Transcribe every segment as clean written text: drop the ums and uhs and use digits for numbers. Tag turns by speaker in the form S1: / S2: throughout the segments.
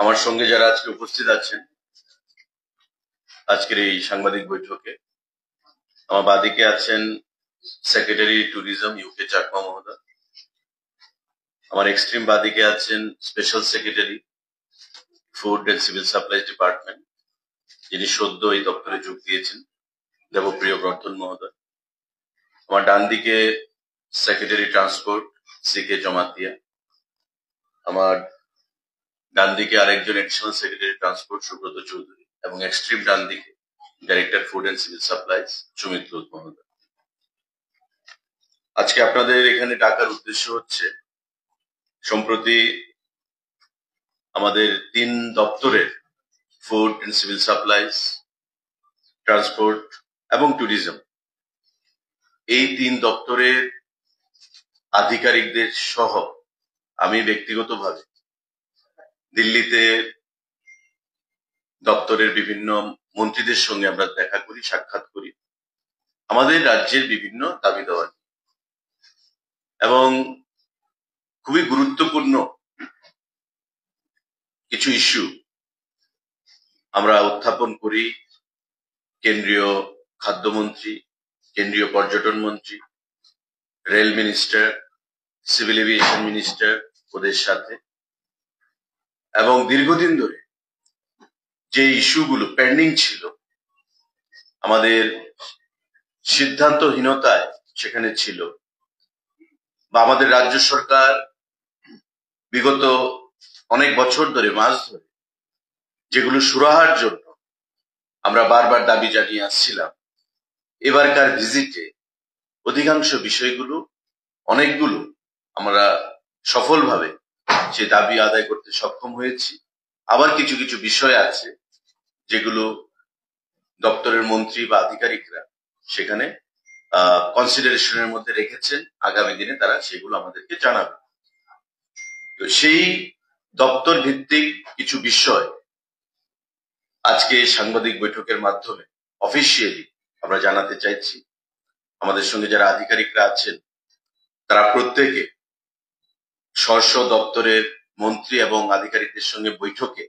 S1: আমার সঙ্গে যারা আজকে উপস্থিত আছেন আজকের এই সাংবাদিক বৈঠকে, আমার বাদিকে আছেন সেক্রেটারি ট্যুরিজম ইউকে চাকমা মহোদয়, আমার এক্সট্রিম বাদিকে আছেন special secretary food and civil supplies department, যিনি সদ্য এই দপ্তরে যোগ দিয়েছেন, দেবপ্রিয় বর্ধন মহোদয়। আমার ডান দিকে সেক্রেটারি ট্রান্সপোর্ট সিকে জমাতিয়া, আমার ডান দিকে আরেকজন additional secretary transport Subrata Chowdhury, এবং এক্সট্রিম ডান দিকে director food and civil supplies Sumit Lodh মহোদয়। আজকে আপনাদের এখানে ডাকার উদ্দেশ্য হচ্ছে, সম্প্রতি আমাদের 3 দপ্তরের food and civil supplies, transport এবং ট্যুরিজম, এই 3 দপ্তরের আধিকারিকদের সহ আমি ব্যক্তিগতভাবে দিল্লিতে দপ্তরের বিভিন্ন মন্ত্রীদের সঙ্গে আমরা দেখা করি, সাক্ষাৎ করি আমাদের রাজ্যের বিভিন্ন দাবি দেওয়া এবং খুবই গুরুত্বপূর্ণ কিছু ইস্যু আমরা উত্থাপন করি কেন্দ্রীয় খাদ্যমন্ত্রী, কেন্দ্রীয় পর্যটন মন্ত্রী, rail minister, civil aviation minister ওদের সাথে, এবং দীর্ঘদিন ধরে যে ইস্যুগুলো পেন্ডিং ছিল, আমাদের সিদ্ধান্তহীনতায় সেখানে ছিল, বা আমাদের রাজ্য সরকার বিগত অনেক বছর ধরে, মাস ধরে যেগুলো সুরাহার জন্য আমরা বারবার দাবি জানিয়ে আসছিলাম, এবারকার ভিজিটে অধিকাংশ বিষয়গুলো, অনেকগুলো আমরা সফলভাবে সে দাবি আদায় করতে সক্ষম হয়েছি। আবার কিছু কিছু বিষয় আছে যেগুলো দপ্তরের মন্ত্রী বা আধিকারিকরা সেখানে কনসিডারেশনের মধ্যে রেখেছেন, আগামী দিনে তারা সেগুলো আমাদেরকে জানাবে। তো সেই দপ্তর ভিত্তিক কিছু বিষয় আজকে সাংবাদিক বৈঠকের মাধ্যমে অফিসিয়ালি আমরা জানাতে চাইছি। আমাদের সঙ্গে যারা আধিকারিকরা আছেন তারা প্রত্যেকে স্ব দপ্তরের মন্ত্রী এবং আধিকারিকদের সঙ্গে বৈঠকে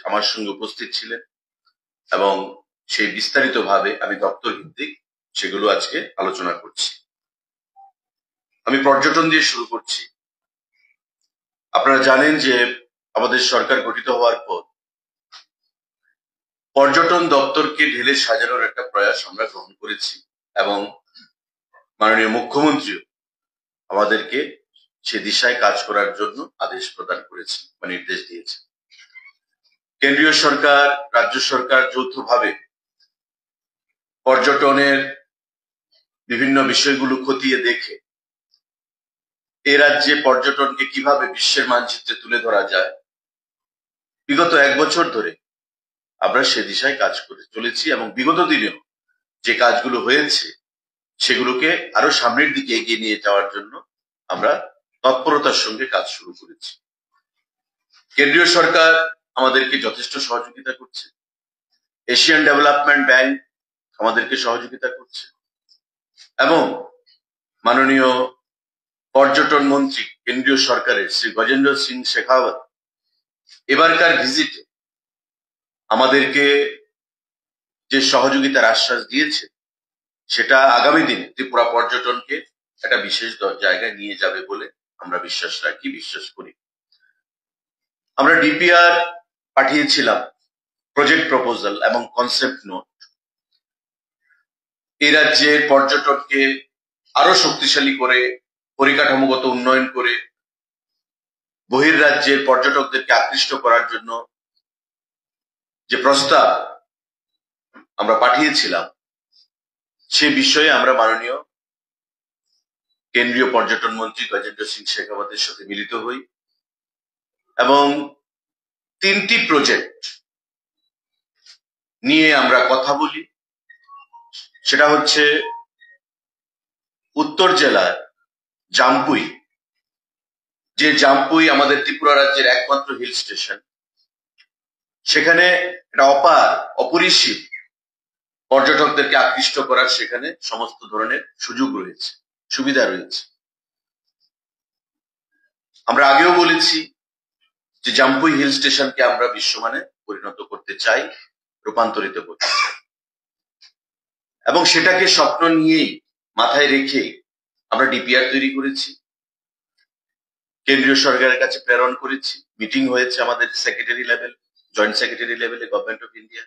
S1: আমার সঙ্গে উপস্থিত ছিলেন, এবং সেই বিস্তারিতভাবে আমি দপ্তর ভিত্তিক সেগুলো আজকে আলোচনা করছি। আমি পর্যটন দিয়ে শুরু করছি। আপনারা জানেন যে আমাদের সরকার গঠিত হওয়ার পর পর্যটন দপ্তরকে ঢেলে সাজানোর একটা প্রয়াস আমরা গ্রহণ করেছি, এবং মাননীয় মুখ্যমন্ত্রীও আমাদেরকে সে দিশায় কাজ করার জন্য আদেশ প্রদান করেছে বা নির্দেশ দিয়েছে। কেন্দ্রীয় সরকার, রাজ্য সরকার যৌথভাবে পর্যটনের বিভিন্ন বিষয়গুলো খতিয়ে দেখে এ রাজ্যে পর্যটনকে কিভাবে বিশ্বের মানচিত্রে তুলে ধরা যায়, বিগত 1 বছর ধরে আমরা সে দিশায় কাজ করে চলেছি, এবং বিগত দিনেও যে কাজগুলো হয়েছে সেগুলোকে আরো সামনের দিকে এগিয়ে নিয়ে যাওয়ার জন্য আমরা তৎপরতার সঙ্গে কাজ শুরু করেছি। কেন্দ্রীয় সরকার আমাদেরকে যথেষ্ট সহযোগিতা করছে, এশিয়ান ডেভেলপমেন্ট ব্যাংক আমাদেরকে সহযোগিতা করছে, এবং মাননীয় পর্যটন মন্ত্রী কেন্দ্রীয় সরকারের শ্রী গজেন্দ্র সিং শেখাওয়াত এবারকার ভিজিটে আমাদেরকে যে সহযোগিতার আশ্বাস দিয়েছে সেটা আগামী দিনে ত্রিপুরা পর্যটনকে একটা বিশেষ জায়গায় নিয়ে যাবে বলে আমরা বিশ্বাস রাখি, বিশ্বাস করি। আমরা ডিপিআর পাঠিয়েছিলাম, প্রজেক্ট প্রপোজাল এবং কনসেপ্ট নোট। এই রাজ্যের পর্যটনকে আরো শক্তিশালী করে, পরিকাঠামোগত উন্নয়ন করে বহির্রাজ্যের পর্যটকদেরকে আকৃষ্ট করার জন্য যে প্রস্তাব আমরা পাঠিয়েছিলাম, সে বিষয়ে আমরা মাননীয় কেন্দ্রীয় পর্যটন মন্ত্রী গজেন্দ্র সিং শেখাওয়াতের সাথে মিলিত হই, এবং 3টি প্রজেক্ট নিয়ে আমরা কথা বলি। সেটা হচ্ছে উত্তর জেলার জামপুই, যে জামপুই আমাদের ত্রিপুরা রাজ্যের একমাত্র হিল স্টেশন, সেখানে একটা অপরিসীম পর্যটকদেরকে আকৃষ্ট করার সেখানে সমস্ত ধরনের সুযোগ রয়েছে, সুবিধা রয়েছে। আমরা আগেও বলেছি যে জাম্পুই হিল স্টেশনকে আমরা বিশ্বমানে পরিণত করতে চাই, রূপান্তরিত করতে চাই, এবং সেটাকে স্বপ্ন নিয়েই মাথায় রেখে আমরা ডিপিআর তৈরি করেছি, কেন্দ্রীয় সরকারের কাছে প্রেরণ করেছি, মিটিং হয়েছে আমাদের সেক্রেটারি লেভেল, জয়েন্ট সেক্রেটারি লেভেলে government of India,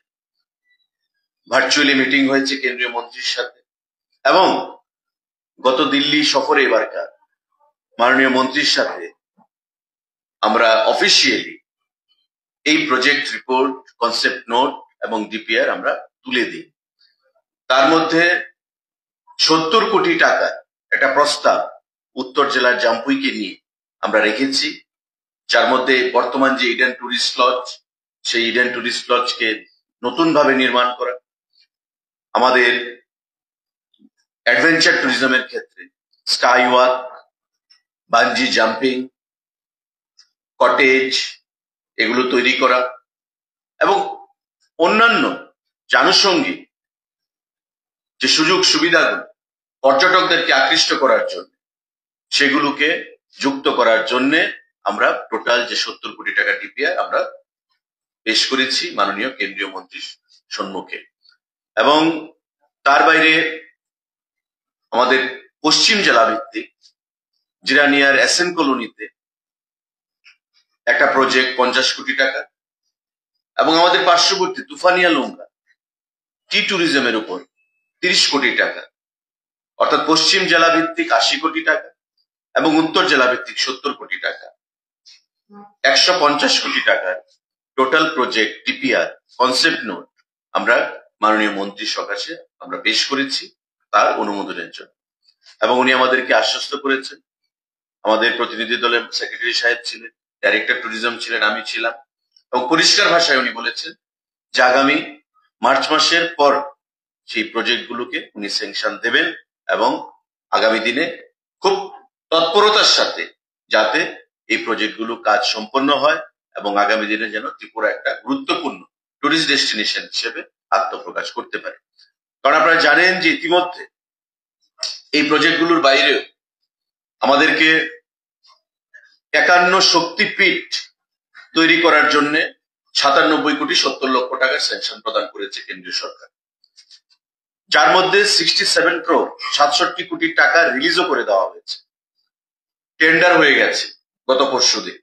S1: virtually meeting হয়েছে কেন্দ্রীয় মন্ত্রীর সাথে, এবং গত দিল্লি সফরে এবারকার মাননীয় মন্ত্রীর সাথে আমরা অফিসিয়ালি এই প্রজেক্ট রিপোর্ট, কনসেপ্ট নোট এবং ডিপিআর আমরা তুলে দিই। তার মধ্যে 70 কোটি টাকার একটা প্রস্তাব উত্তর জেলার জাম্পুইকে নিয়ে আমরা রেখেছি, যার মধ্যে বর্তমান যে ইডেন টুরিস্ট লজ, সেই ইডেন টুরিস্ট লজকে নতুন ভাবে নির্মাণ করা, আমাদের অ্যাডভেঞ্চার ট্যুরিজমের ক্ষেত্রে sky walk, bungee jumping, cottage এগুলো তৈরি করা, এবং অন্যান্য আনুষঙ্গিক যে সুযোগ সুবিধাগুলো পর্যটকদেরকে আকৃষ্ট করার জন্য সেগুলোকে যুক্ত করার জন্য আমরা টোটাল যে 70 কোটি টাকা ডিপিআর আমরা পেশ করেছি মাননীয় কেন্দ্রীয় মন্ত্রীর সম্মুখে। এবং তার বাইরে আমাদের পশ্চিম জেলা ভিত্তিক জিরানিয়ার এসএন কলোনিতে একটা প্রজেক্ট 50 কোটি টাকা, এবং আমাদের পার্শ্ববর্তী তুফানিয়া লুঙ্গা টি ট্যুরিজমের উপর 30 কোটি টাকা, অর্থাৎ পশ্চিম জেলা ভিত্তিক 80 কোটি টাকা এবং উত্তর জেলা ভিত্তিক 70 কোটি টাকা, 150 কোটি টাকার total project DPR concept note আমরা মাননীয় মন্ত্রীর সকাশে আমরা পেশ করেছি তার অনুমোদনের জন্য। এবং উনি আমাদেরকে আশ্বস্ত করেছেন, আমাদের প্রতিনিধি দলের সেক্রেটারি সাহেব ছিলেন, ডাইরেক্টর ট্যুরিজম ছিলেন, আমি ছিলাম, এবং পরিষ্কার ভাষায় উনি বলেছেন যে আগামী মার্চ মাসের পর সেই প্রজেক্টগুলোকে উনি স্যাংশন দেবেন, এবং আগামী দিনে খুব তৎপরতার সাথে যাতে এই প্রজেক্টগুলো কাজ সম্পন্ন হয় এবং আগামী দিনে যেন ত্রিপুরা একটা গুরুত্বপূর্ণ টুরিস্ট ডেস্টিনেশন হিসেবে আত্মপ্রকাশ করতে পারে। কারণ আপনারা জানেন যে ইতিমধ্যে এই প্রজেক্টগুলোর বাইরেও আমাদেরকে 51 শক্তিপীঠ তৈরি করার জন্য 97 কোটি 70 লক্ষ টাকার স্যাংশন প্রদান করেছে কেন্দ্রীয় সরকার, যার মধ্যে 67 ক্রোর 67 কোটি টাকা রিলিজও করে দেওয়া হয়েছে, টেন্ডার হয়ে গেছে গত পরশুদিন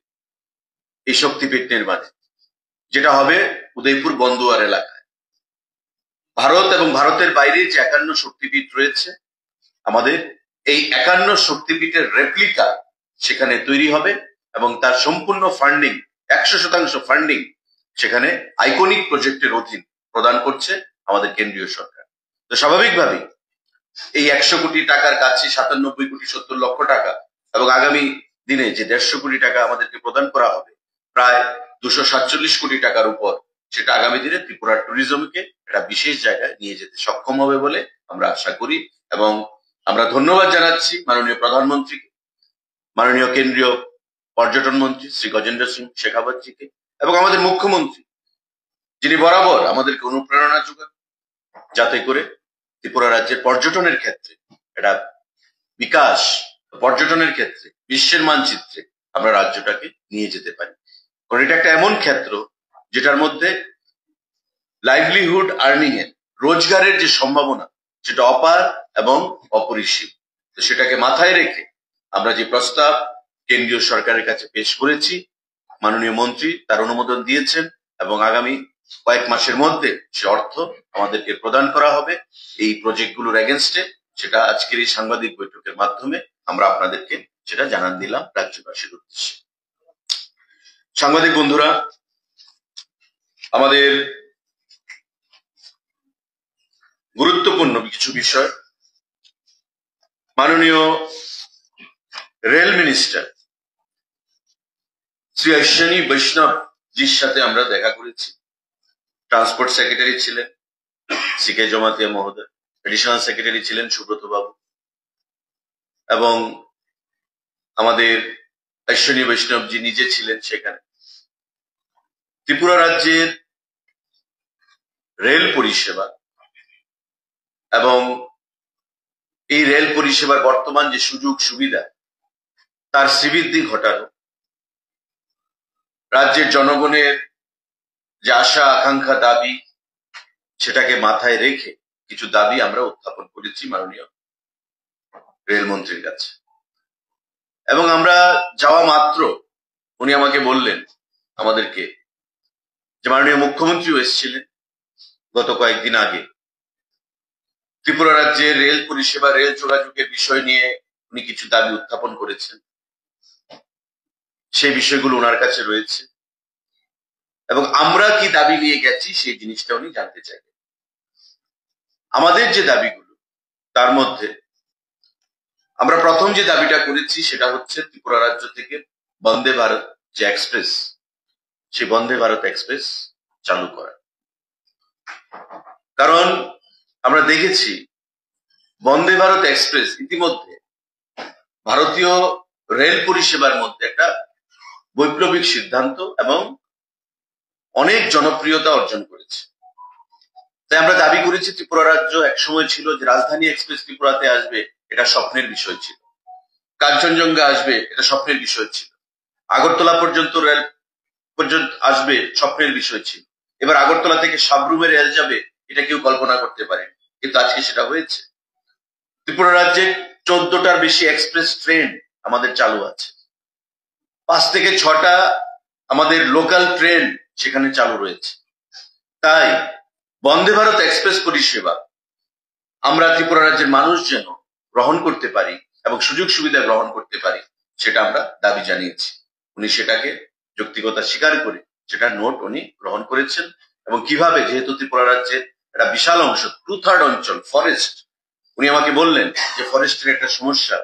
S1: এই শক্তিপীঠ নির্মাণে, যেটা হবে উদয়পুর বন্দুয়ার এলাকায়। ভারত এবং ভারতের বাইরে যে 51 শক্তিপীঠ রয়েছে, আমাদের এই 51 শক্তিপীঠের রেপ্লিকা সেখানে তৈরি হবে, এবং তার সম্পূর্ণ ফান্ডিং 100% ফান্ডিং সেখানে আইকনিক প্রজেক্টের অধীন প্রদান করছে আমাদের কেন্দ্রীয় সরকার। তো স্বাভাবিকভাবেই এই 100 কোটি টাকার কাছে 97 কোটি 70 লক্ষ টাকা এবং আগামী দিনে যে 150 কোটি টাকা আমাদেরকে প্রদান করা হবে, প্রায় 247 কোটি টাকার উপর, সেটা আগামী দিনে ত্রিপুরার ট্যুরিজমকে একটা বিশেষ জায়গায় নিয়ে যেতে সক্ষম হবে বলে আমরা আশা করি। এবং আমরা ধন্যবাদ জানাচ্ছি মাননীয় প্রধানমন্ত্রীকে, মাননীয় কেন্দ্রীয় পর্যটন মন্ত্রী শ্রী গজেন্দ্র সিং শেখাবতজিকে, এবং আমাদের মুখ্যমন্ত্রী যিনি বরাবর আমাদেরকে অনুপ্রেরণা যোগান যাতে করে ত্রিপুরা রাজ্যের পর্যটনের ক্ষেত্রে একটা বিকাশ, পর্যটনের ক্ষেত্রে বিশ্বের মানচিত্রে আমরা রাজ্যটাকে নিয়ে যেতে পারি। কারণ এটা একটা এমন ক্ষেত্র যেটার মধ্যে লাইভলিহুড আর্নিং এর, রোজগারের যে সম্ভাবনা সেটা অপার এবং অপরিসীম। তো সেটাকে মাথায় রেখে আমরা যে প্রস্তাব কেন্দ্রীয় সরকারের কাছে পেশ করেছি, মাননীয় মন্ত্রী তার অনুমোদন দিয়েছেন, এবং আগামী কয়েক মাসের মধ্যে সে অর্থ আমাদেরকে প্রদান করা হবে এই প্রজেক্টগুলোর এগেনস্টে। সেটা আজকের এই সাংবাদিক বৈঠকের মাধ্যমে আমরা আপনাদেরকে সেটা জানান দিলাম রাজ্যবাসীর উদ্দেশ্যে। সাংবাদিক বন্ধুরা, আমাদের গুরুত্বপূর্ণ কিছু বিষয়, মাননীয় রেল মিনিস্টার শ্রী অশ্বিনী বৈষ্ণব জির সাথে আমরা দেখা করেছি। ট্রান্সপোর্ট সেক্রেটারি ছিলেন সিকে জমাতিয়া মহোদয়, এডিশনাল সেক্রেটারি ছিলেন সুব্রত বাবু, এবং আমাদের অশ্বিনী বৈষ্ণবজি নিজে ছিলেন সেখানে। ত্রিপুরা রাজ্যের রেল পরিষেবা এবং এই রেল পরিষেবার বর্তমান যে সুযোগ সুবিধা তার শ্রীবৃদ্ধি ঘটানো, রাজ্যের জনগণের যে আশা আকাঙ্ক্ষা দাবি সেটাকে মাথায় রেখে কিছু দাবি আমরা উত্থাপন করেছি মাননীয় রেলমন্ত্রীর কাছে। এবং আমরা যাওয়া মাত্র উনি আমাকে বললেন আমাদেরকে যে মাননীয় মুখ্যমন্ত্রীও এসেছিলেন গত কয়েকদিন আগে, ত্রিপুরা রাজ্যের রেল পরিষেবা রেল যোগাযোগের বিষয় নিয়ে উনি কিছু দাবি উত্থাপন করেছেন। সেই বিষয়গুলো ওনার কাছে রয়েছে এবং আমরা কি দাবি নিয়ে গেছি সেই জিনিসটা উনি জানতে চাইবেন। আমাদের যে দাবিগুলো তার মধ্যে আমরা প্রথম যে দাবিটা করেছি সেটা হচ্ছে ত্রিপুরা রাজ্য থেকে বন্দে ভারত যে এক্সপ্রেস, সেই বন্দে ভারত এক্সপ্রেস চালু করা। কারণ আমরা দেখেছি বন্দে ভারত এক্সপ্রেস ইতিমধ্যে ভারতীয় রেল পরিষেবার মধ্যে একটা বৈপ্লবিক সিদ্ধান্ত এবং অনেক জনপ্রিয়তা অর্জন করেছে। তাই আমরা দাবি করেছি ত্রিপুরা রাজ্য একসময় ছিল যে রাজধানী এক্সপ্রেস ত্রিপুরাতে আসবে, এটা স্বপ্নের বিষয় ছিল। কাঞ্চনজঙ্ঘা আসবে, এটা স্বপ্নের বিষয় ছিল। আগরতলা পর্যন্ত রেল পর্যন্ত আসবে, স্বপ্নের বিষয় ছিল। এবার আগরতলা থেকে সাবরুমে রেল যাবে, এটা কেউ কল্পনা করতে পারে, কিন্তু আজকে সেটা হয়েছে। ত্রিপুরা রাজ্যে 14টার বেশি এক্সপ্রেস ট্রেন আমাদের চালু আছে। 5 থেকে 6টা আমাদের লোকাল ট্রেন সেখানে চালু রয়েছে। তাই বন্দে ভারত এক্সপ্রেস পরিষেবা আমরা ত্রিপুরা রাজ্যের মানুষ যেন গ্রহণ করতে পারি এবং সুযোগ সুবিধা গ্রহণ করতে পারি, সেটা আমরা দাবি জানিয়েছি। উনি সেটাকে যৌক্তিকতা স্বীকার করে সেটা নোট উনি গ্রহণ করেছেন। এবং কিভাবে, যেহেতু ত্রিপুরা রাজ্যের একটা বিশাল অংশ 2/3 অঞ্চল ফরেস্ট, উনি আমাকে বললেন যে ফরেস্টের একটা সমস্যা,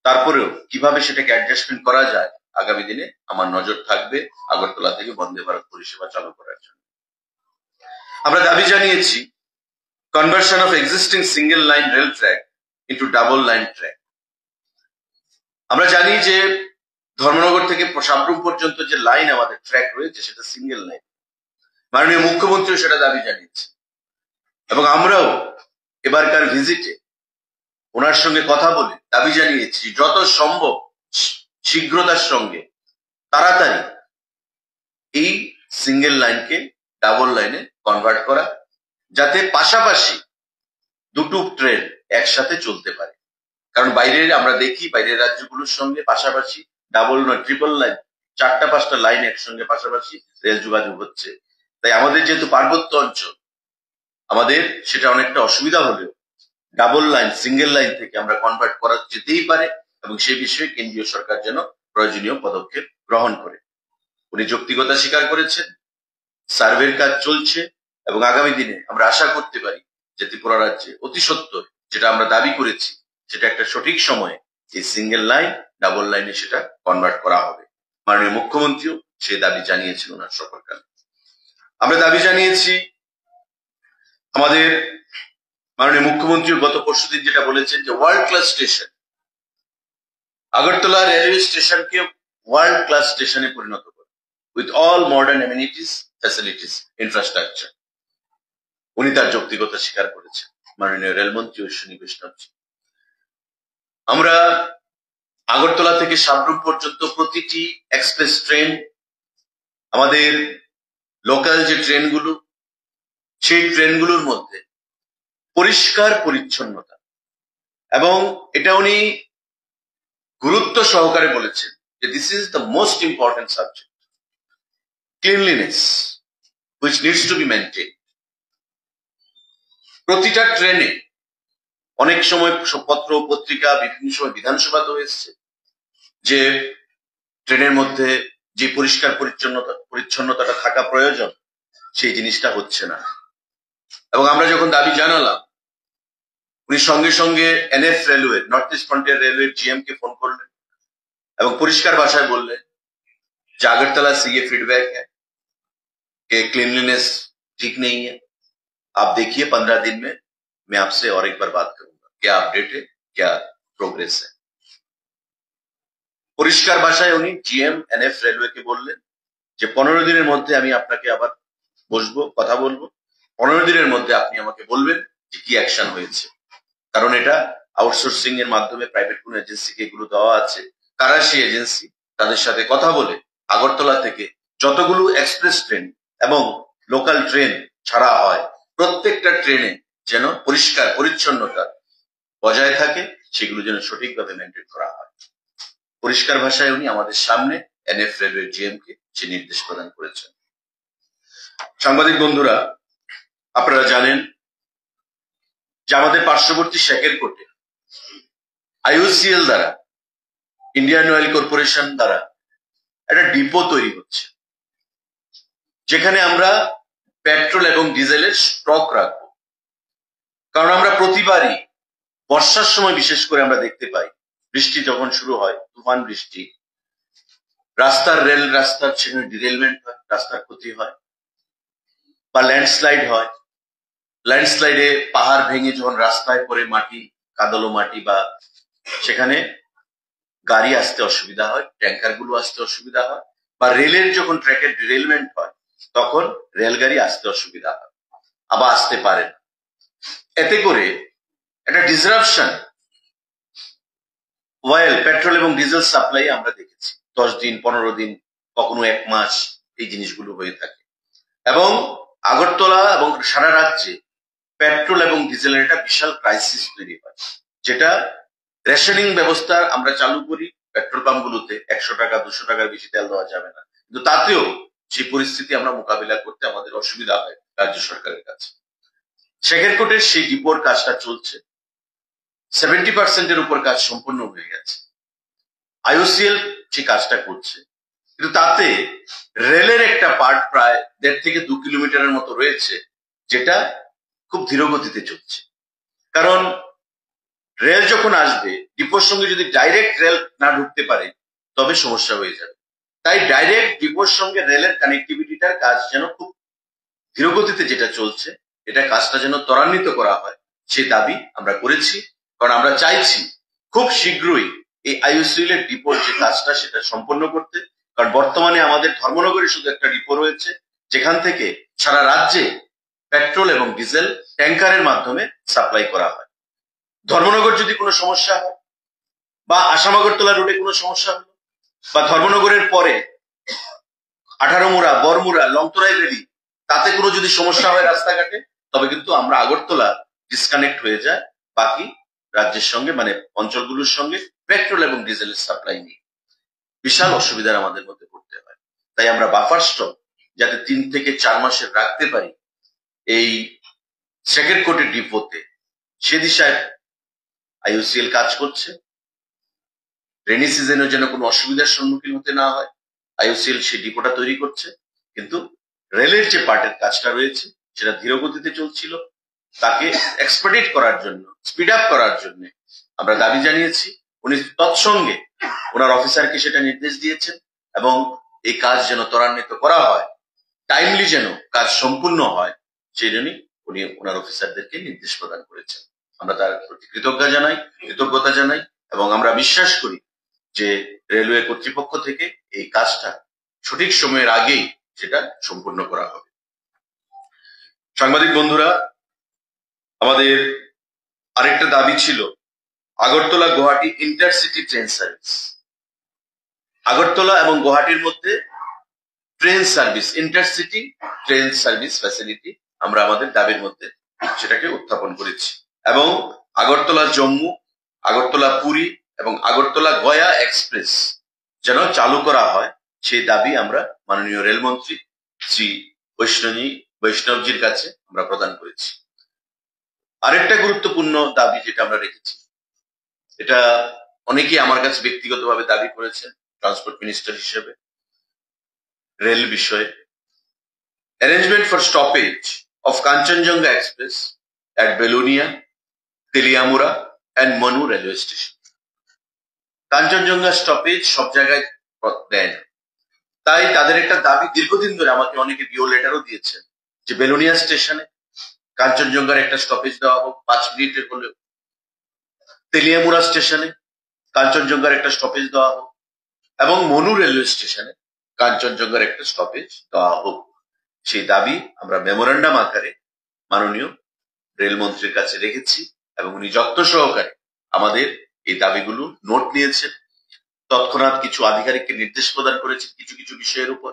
S1: তারপরেও কিভাবে সেটাকে অ্যাডজাস্টমেন্ট করা যায় আগামী দিনে আমার নজর থাকবে আগরতলা থেকে বন্দে ভারত পরিষেবা চালু করার জন্য। আমরা দাবি জানিয়েছি conversion of existing single line rail track into double line track. আমরা জানি যে ধর্মনগর থেকে সাবরুম পর্যন্ত যে লাইন আমাদের ট্র্যাক রয়েছে সেটা সিঙ্গেল লাইন। মাননীয় মুখ্যমন্ত্রীও সেটা দাবি জানিয়েছে এবং আমরাও এবারকার ভিজিটে ওনার সঙ্গে কথা বলে দাবি জানিয়েছি যত সম্ভব শীঘ্রতার সঙ্গে তাড়াতাড়ি এই সিঙ্গেল লাইনকে ডাবল লাইনে কনভার্ট করা, যাতে পাশাপাশি দুটো ট্রেন একসাথে চলতে পারে। কারণ বাইরের আমরা দেখি বাইরের রাজ্যগুলোর সঙ্গে পাশাপাশি ডাবল নয় ট্রিপল লাইন, 4টা-5টা লাইন একসঙ্গে পাশাপাশি রেল যোগাযোগ হচ্ছে। তাই আমাদের যেহেতু পার্বত্য অঞ্চল, আমাদের সেটা অনেকটা অসুবিধা হলেও ডাবল লাইন সিঙ্গেল লাইন থেকে আমরা কনভার্ট করা যেতেই পারে এবং সে বিষয়ে কেন্দ্রীয় সরকার যেন প্রয়োজনীয় পদক্ষেপ গ্রহণ করে। উনি যৌক্তিকতা স্বীকার করেছেন, সার্ভের কাজ চলছে এবং আগামী দিনে আমরা আশা করতে পারি যে ত্রিপুরা রাজ্যে অতি সত্বর যেটা আমরা দাবি করেছি সেটা একটা সঠিক সময়ে এই সিঙ্গেল লাইন ডাবল লাইনে সেটা কনভার্ট করা হবে। মাননীয় মুখ্যমন্ত্রীও সেই দাবি জানিয়েছিল ওনার সফরকালে। আমরা দাবি জানিয়েছি, আমাদের মাননীয় মুখ্যমন্ত্রী গত পরশুদিন যেটা বলেছেন যে world class station, Agartala railway স্টেশনকে ওয়ার্ল্ড ক্লাস স্টেশনে পরিণত করে with all modern amenities, facilities, infrastructure. উনি তার যৌক্তিকতা স্বীকার করেছেন মাননীয় রেলমন্ত্রী অশ্বিনী বৈষ্ণবজি। আমরা আগরতলা থেকে সাবরুম পর্যন্ত প্রতিটি এক্সপ্রেস ট্রেন, আমাদের লোকাল যে ট্রেনগুলো, সেই ট্রেনগুলোর মধ্যে পরিষ্কার পরিচ্ছন্নতা, এবং এটা উনি গুরুত্ব সহকারে বলেছেন যে this is the most important subject, cleanliness which needs to B maintain. প্রতিটা ট্রেনে অনেক সময় পত্র পত্রিকা বিভিন্ন সময় বিধানসভাতেও এসছে যে ট্রেনের মধ্যে যে পরিষ্কার পরিচ্ছন্নতাটা থাকা প্রয়োজন সেই জিনিসটা হচ্ছে না। এবং আমরা যখন দাবি জানালাম, উনি সঙ্গে সঙ্গে NF railway, north east frontier railway GM কে ফোন করলেন এবং পরিষ্কার ভাষায় বললেন যে আগरतला से ये फीडबैक है कि क्लीनलीनेस ठीक नहीं है, आप देखिए 15 दिन में मैं आपसे और एक बार बात करूंगा, क्या अपडेट है, क्या प्रोग्रेस है। পরিষ্কার ভাষায় উনি জিএম এনএফ রেলওয়ে কে বললেন যে 15 দিনের মধ্যে আমি আপনাকে আবার বসবো, কথা বলবো। 15 দিনের মধ্যে আপনি আমাকে বলবেন যে কি অ্যাকশন হয়েছে। কারণ এটা আউটসোর্সিং এর মাধ্যমে প্রাইভেট কোন এজেন্সিকে এগুলো দেওয়া আছে। কারা সেই এজেন্সি, তাদের সাথে কথা বলে আগরতলা থেকে যতগুলো এক্সপ্রেস ট্রেন এবং লোকাল ট্রেন ছাড়া হয়, প্রত্যেকটা ট্রেনে যেন পরিষ্কার পরিচ্ছন্নতা বজায় থাকে, সেগুলো যেন সঠিকভাবে মেনটেন করা হয়। পরিষ্কার ভাষায় উনি আমাদের সামনে এনএফ রেলওয়ে জিএম কে সে নির্দেশ প্রদান করেছেন। সাংবাদিক বন্ধুরা, আপনারা জানেন যে আমাদের পার্শ্ববর্তী শেখেরকোটে আইওসিএল দ্বারা, ইন্ডিয়ান অয়েল কর্পোরেশন দ্বারা একটা ডিপো তৈরি হচ্ছে, যেখানে আমরা পেট্রোল এবং ডিজেলের স্টক রাখবো। কারণ আমরা প্রতিবারই বর্ষার সময় বিশেষ করে আমরা দেখতে পাই, বৃষ্টি যখন শুরু হয়, তুফান বৃষ্টি, রেল রাস্তার সেখানে ডিরেলমেন্ট হয়, রাস্তার ক্ষতি হয়, বা ল্যান্ডস্লাইড হয়। ল্যান্ডস্লাইডে পাহাড় ভেঙে যখন রাস্তায় পড়ে মাটি, কাদালো মাটি, বা সেখানে গাড়ি আসতে অসুবিধা হয়, ট্যাঙ্কার গুলো আসতে অসুবিধা হয়, বা রেলের যখন ট্র্যাকের ডিরেলমেন্ট হয় তখন রেলগাড়ি আসতে অসুবিধা হয়, আবার আসতে পারে না। এতে করে একটা ডিসরাপশন অয়েল, পেট্রোল এবং ডিজেল সাপ্লাই আমরা দেখেছি। 10 দিন, 15 দিন, কখনো 1 মাস এই জিনিসগুলো হয়ে থাকে। এবং আগরতলা এবং সারা রাজ্যে পেট্রোল এবং ডিজেলের একটা বিশাল ক্রাইসিস তৈরি হয়, যেটা রেশনিং ব্যবস্থা আমরা চালু করি। পেট্রোল পাম্প গুলোতে 100 টাকা 200 টাকার বেশি তেল দেওয়া যাবে না, কিন্তু তাতেও সেই পরিস্থিতি আমরা মোকাবিলা করতে আমাদের অসুবিধা হয় রাজ্য সরকারের কাছে। শেখেরকোটের সেই ডিপোর কাজটা চলছে, 70% উপর কাজ সম্পূর্ণ হয়ে গেছে। আইওসিএল যে কাজটা করছে, কিন্তু তাতে রেলের একটা পার্ট প্রায় 1.5 থেকে 2 কিলোমিটারের মতো রয়েছে, যেটা খুব ধীর গতিতে চলছে। কারণ রেল যখন আসবে, ডিপোর সঙ্গে যদি ডাইরেক্ট রেল না ঢুকতে পারে তবে সমস্যা হয়ে যাবে। তাই ডাইরেক্ট ডিপোর সঙ্গে রেলের কানেক্টিভিটিটার কাজ যেন খুব ধীর গতিতে যেটা চলছে, এটা কাজটা যেন ত্বরান্বিত করা হয়, সেই দাবি আমরা করেছি। কারণ আমরা চাইছি খুব শীঘ্রই এই আইওসিএল এর ডিপোর যে কাজটা সেটা সম্পন্ন করতে। কারণ বর্তমানে আমাদের ধর্মনগরে শুধু একটা ডিপো রয়েছে, যেখান থেকে সারা রাজ্যে পেট্রোল এবং ডিজেল ট্যাঙ্কারের মাধ্যমে সাপ্লাই করা হয়। ধর্মনগর যদি কোনো সমস্যা হয়, বা আসাম আগরতলা রোডে কোনো সমস্যা হলো, বা ধর্মনগরের পরে 18 মুড়া, বরমুড়া, লংতরাই ভ্যালি, তাতে কোনো যদি সমস্যা হয় রাস্তাঘাটে, তবে কিন্তু আমরা আগরতলা ডিসকানেক্ট হয়ে যায় বাকি রাজ্যের সঙ্গে, মানে অঞ্চলগুলোর সঙ্গে পেট্রোল এবং ডিজেলের সাপ্লাই নিয়ে বিশাল অসুবিধার আমাদের মধ্যে পড়তে হয়। তাই আমরা বাফার স্টক যাতে 3 থেকে 4 মাসের রাখতে পারি এই শেখেরকোটের ডিপোতে, সে দিশায় আইওসিএল কাজ করছে। রেনি সিজনে যেন কোনো অসুবিধার সম্মুখীন হতে না হয়, আইওসিএল সেই ডিপোটা তৈরি করছে। কিন্তু রেলের যে পার্টের কাজটা রয়েছে সেটা ধীর গতিতে চলছিল, তাকে এক্সপেডিট করার জন্য, স্পিড আপ করার জন্য আমরা দাবি জানিয়েছি। উনি তৎসঙ্গে ওনার অফিসারকে সেটা নির্দেশ দিয়েছেন, এবং এই কাজ যেন ত্বরান্বিত করা হয়, টাইমলি যেন কাজ সম্পূর্ণ হয়, সেই জন্যই উনি ওনার অফিসারদেরকে নির্দেশ প্রদান করেছেন। আমরা তার প্রতি কৃতজ্ঞতা জানাই, এবং আমরা বিশ্বাস করি যে রেলওয়ে কর্তৃপক্ষ থেকে এই কাজটা সঠিক সময়ের আগেই সেটা সম্পূর্ণ করা হবে। সাংবাদিক বন্ধুরা, আমাদের আরেকটা দাবি ছিল Agartala Guwahati intercity train service. Agartala এবং গুয়াহাটির মধ্যে train service, intercity train service facility আমরা আমাদের দাবির মধ্যে সেটাকে উত্থাপন করেছি, এবং আগরতলা জম্মু, আগরতলা পুরী এবং আগরতলা গয়া এক্সপ্রেস যেন চালু করা হয়, সেই দাবি আমরা মাননীয় রেলমন্ত্রী শ্রী বৈষ্ণবজির কাছে আমরা প্রদান করেছি। আরেকটা গুরুত্বপূর্ণ দাবি যেটা আমরা রেখেছি, এটা অনেকেই আমার কাছে ব্যক্তিগতভাবে দাবি করেছেন ট্রান্সপোর্ট মিনিস্টার হিসেবে, রেল বিষয়ে arrangement for stoppage of Kanchenjunga express at Belonia, Teliamura and Manu railway station. Kanchenjunga stoppage সব জায়গায় দেয় না, তাই তাদের একটা দাবি দীর্ঘদিন ধরে, আমাকে অনেকে ডিও লেটারও দিয়েছেন, যে বেলোনিয়া স্টেশনে কাঞ্চনজঙ্ঘার একটা স্টপেজ দেওয়া হোক 5 মিনিটের হলেও, তেলিয়ামুড়া স্টেশনে কাঞ্চনজঙ্ঘার একটা স্টপেজ দেওয়া হোক, এবং মনু রেলওয়ে স্টেশনে কাঞ্চনজঙ্ঘার একটা স্টপেজ দেওয়া হোক। সেই দাবি আমরা মেমোরেন্ডাম আকারে মাননীয় রেলমন্ত্রীর কাছে রেখেছি, এবং উনি যত্ন সহকারে আমাদের এই দাবিগুলো নোট নিয়েছেন। তৎক্ষণাৎ কিছু আধিকারিককে নির্দেশ প্রদান করেছেন কিছু কিছু বিষয়ের উপর,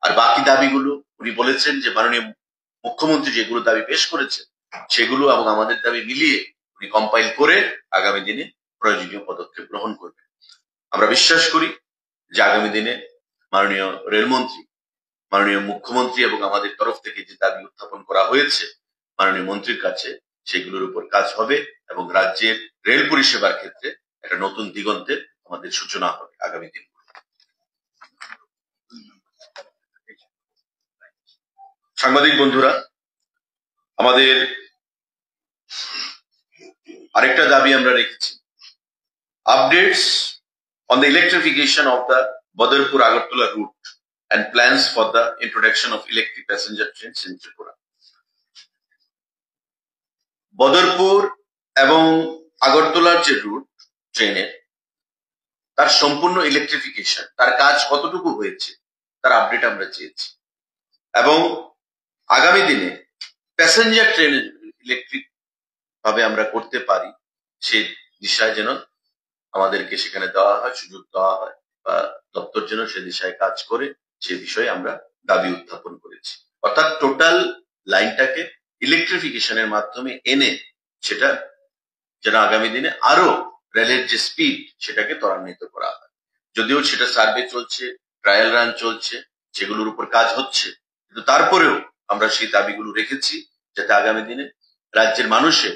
S1: আর বাকি দাবিগুলো উনি বলেছেন যে মাননীয় মুখ্যমন্ত্রী যেগুলো দাবি পেশ করেছেন সেগুলো এবং আমাদের দাবি মিলিয়ে উনি কম্পাইল করে আগামী দিনে প্রয়োজনীয় পদক্ষেপ গ্রহণ করবেন। আমরা বিশ্বাস করি যে আগামী দিনে মাননীয় রেলমন্ত্রী, মাননীয় মুখ্যমন্ত্রী এবং আমাদের তরফ থেকে যে দাবি উত্থাপন করা হয়েছে মাননীয় মন্ত্রীর কাছে সেগুলোর উপর কাজ হবে এবং রাজ্যের রেল পরিষেবার ক্ষেত্রে একটা নতুন দিগন্তের আমাদের সূচনা হবে আগামী দিন। সাংবাদিক বন্ধুরা, আমাদের আরেকটা দাবি আমরা রেখেছি, updates on the electrification of the Badarpur-Agartala route and plans for the introduction of electric passenger trains in Tripura. Badarpur এবং আগরতলার যে রুট ট্রেনের তার সম্পূর্ণ ইলেকট্রিফিকেশন, তার কাজ কতটুকু হয়েছে তার আপডেট আমরা চেয়েছি এবং আগামী দিনে প্যাসেঞ্জার ট্রেন ইলেকট্রিক ভাবে আমরা করতে পারি সেই দিশায় যেন আমাদেরকে সেখানে দেওয়া হয়, সুযোগ দেওয়া হয় বা দপ্তর যেন সে দিশায় কাজ করে সে বিষয়ে আমরা দাবি উত্থাপন করেছি। অর্থাৎ টোটাল লাইনটাকে ইলেকট্রিফিকেশনের মাধ্যমে এনে সেটা যেন আগামী দিনে আরো রেলের যে স্পিড সেটাকে ত্বরান্বিত করা হয়। যদিও সেটা সার্ভে চলছে, ট্রায়াল রান চলছে, সেগুলোর উপর কাজ হচ্ছে, কিন্তু তারপরেও আমরা সেই দাবিগুলো রেখেছি যাতে আগামী দিনে রাজ্যের মানুষের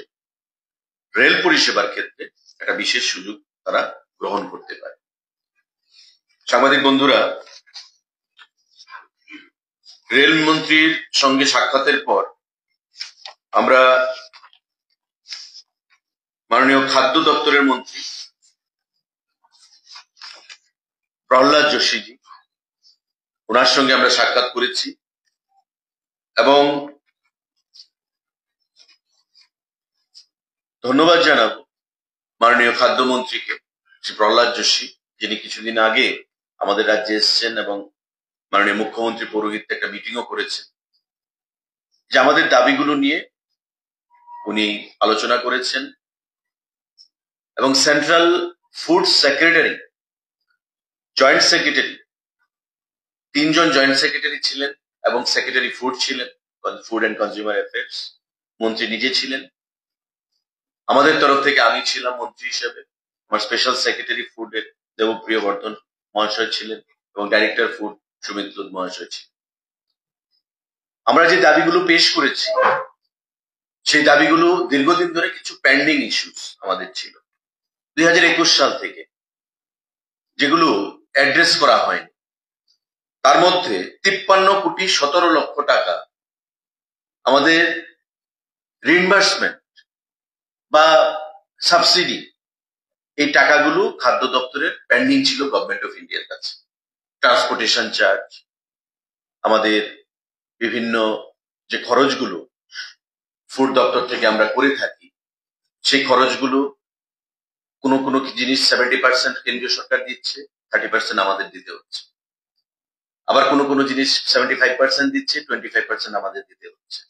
S1: রেল পরিষেবার ক্ষেত্রে একটা বিশেষ সুযোগ তারা গ্রহণ করতে পারে। সাংবাদিক বন্ধুরা, রেলমন্ত্রীর সঙ্গে সাক্ষাতের পর আমরা মাননীয় খাদ্য দপ্তরের মন্ত্রী প্রহ্লাদ যোশীজি, ওনার সঙ্গে আমরা সাক্ষাৎ করেছি এবং ধন্যবাদ জানাবো মাননীয় খাদ্যমন্ত্রীকে, শ্রী প্রহ্লাদ যোশী, যিনি কিছুদিন আগে আমাদের রাজ্যে এসেছেন এবং মাননীয় মুখ্যমন্ত্রী পৌরোহিত্যে একটা মিটিংও করেছেন, যে আমাদের দাবিগুলো নিয়ে উনি আলোচনা করেছেন এবং central food secretary, joint secretary, 3 জন জয়েন্ট সেক্রেটারি ছিলেন এবং সেক্রেটারি ফুড ছিলেন, ফুড অ্যান্ড কনজিউমার অ্যাফেয়ার্স, মন্ত্রী নিজে ছিলেন, আমাদের তরফ থেকে আমি ছিলাম মন্ত্রী হিসেবে, আমার স্পেশাল সেক্রেটারি ফুডের দেবপ্রিয় বর্ধন মহাশয় ছিলেন এবং ডাইরেক্টর ফুড সুমিত মহাশয় ছিলেন। আমরা যে দাবিগুলো পেশ করেছি সেই দাবিগুলো দীর্ঘদিন ধরে কিছু পেন্ডিং ইস্যুস আমাদের ছিল 2021 সাল থেকে, যেগুলো অ্যাড্রেস করা হয়নি। তার মধ্যে 53,17,00,000 টাকা আমাদের রিইম্বার্সমেন্ট বা সাবসিডি, এই টাকাগুলো খাদ্য দপ্তরের পেন্ডিং ছিল গভর্নমেন্ট অফ ইন্ডিয়ার কাছে। ট্রান্সপোর্টেশন চার্জ, আমাদের বিভিন্ন যে খরচগুলো ফুড দপ্তর থেকে আমরা করে থাকি সেই খরচগুলো কোনো কোনো জিনিস 70% কেন্দ্রীয় সরকার দিচ্ছে, 30% আমাদের দিতে হচ্ছে। আবার কোনো কোনো জিনিস 75% দিচ্ছে, 25% আমাদের দিতে হচ্ছে।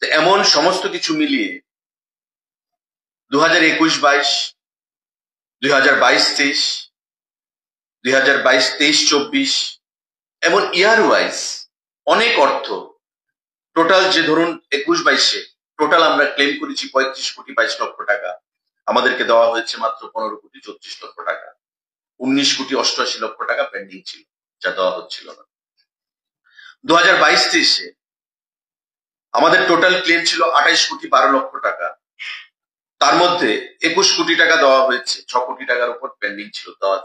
S1: তো এমন সমস্ত কিছু মিলিয়ে 2021-22, 2022-23, 2022-23-24 এমন ইয়ার ওয়াইজ অনেক অর্থ, টোটাল যে ধরুন 21-22-এ টোটাল আমরা ক্লেম করেছি 35,22,00,000 টাকা, আমাদেরকে দেওয়া হয়েছে মাত্র 15,34,00,000 টাকা। 19,88,00,000 টাকা পেন্ডিং ছিল, যা দেওয়া হচ্ছিল না। 2022-23-এ আমাদের টোটাল ক্লেম ছিল 28,12,00,000 টাকা, তার মধ্যে 21 কোটি টাকা দেওয়া হয়েছে, 6 কোটি টাকার উপর পেন্ডিং ছিল, দেওয়া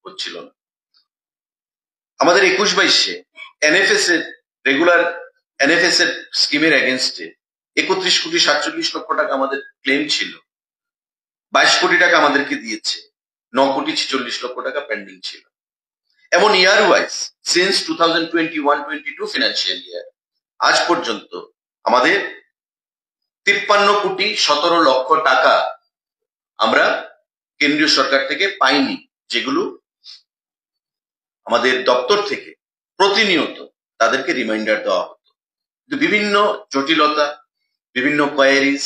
S1: হচ্ছিল না। আমাদের 21-22-এ এনএফএস এর রেগুলার এনএফএস এর স্কিমের এগেনস্টে 31,47,00,000 টাকা আমাদের ক্লেম ছিল, 22 কোটি টাকা আমাদেরকে দিয়েছে, 9,46,00,000 টাকা পেন্ডিং ছিল। এমন ইয়ার ওয়াইজ সিন্স 2021-22 ফিনান্সিয়াল ইয়ার আজ পর্যন্ত আমাদের 53,17,00,000 টাকা আমরা কেন্দ্রীয় সরকার থেকে পাইনি, যেগুলো আমাদের দপ্তর থেকে প্রতিনিয়ত তাদেরকে রিমাইন্ডার দেওয়া হতো। কিন্তু বিভিন্ন জটিলতা, বিভিন্ন কোয়ারিজ,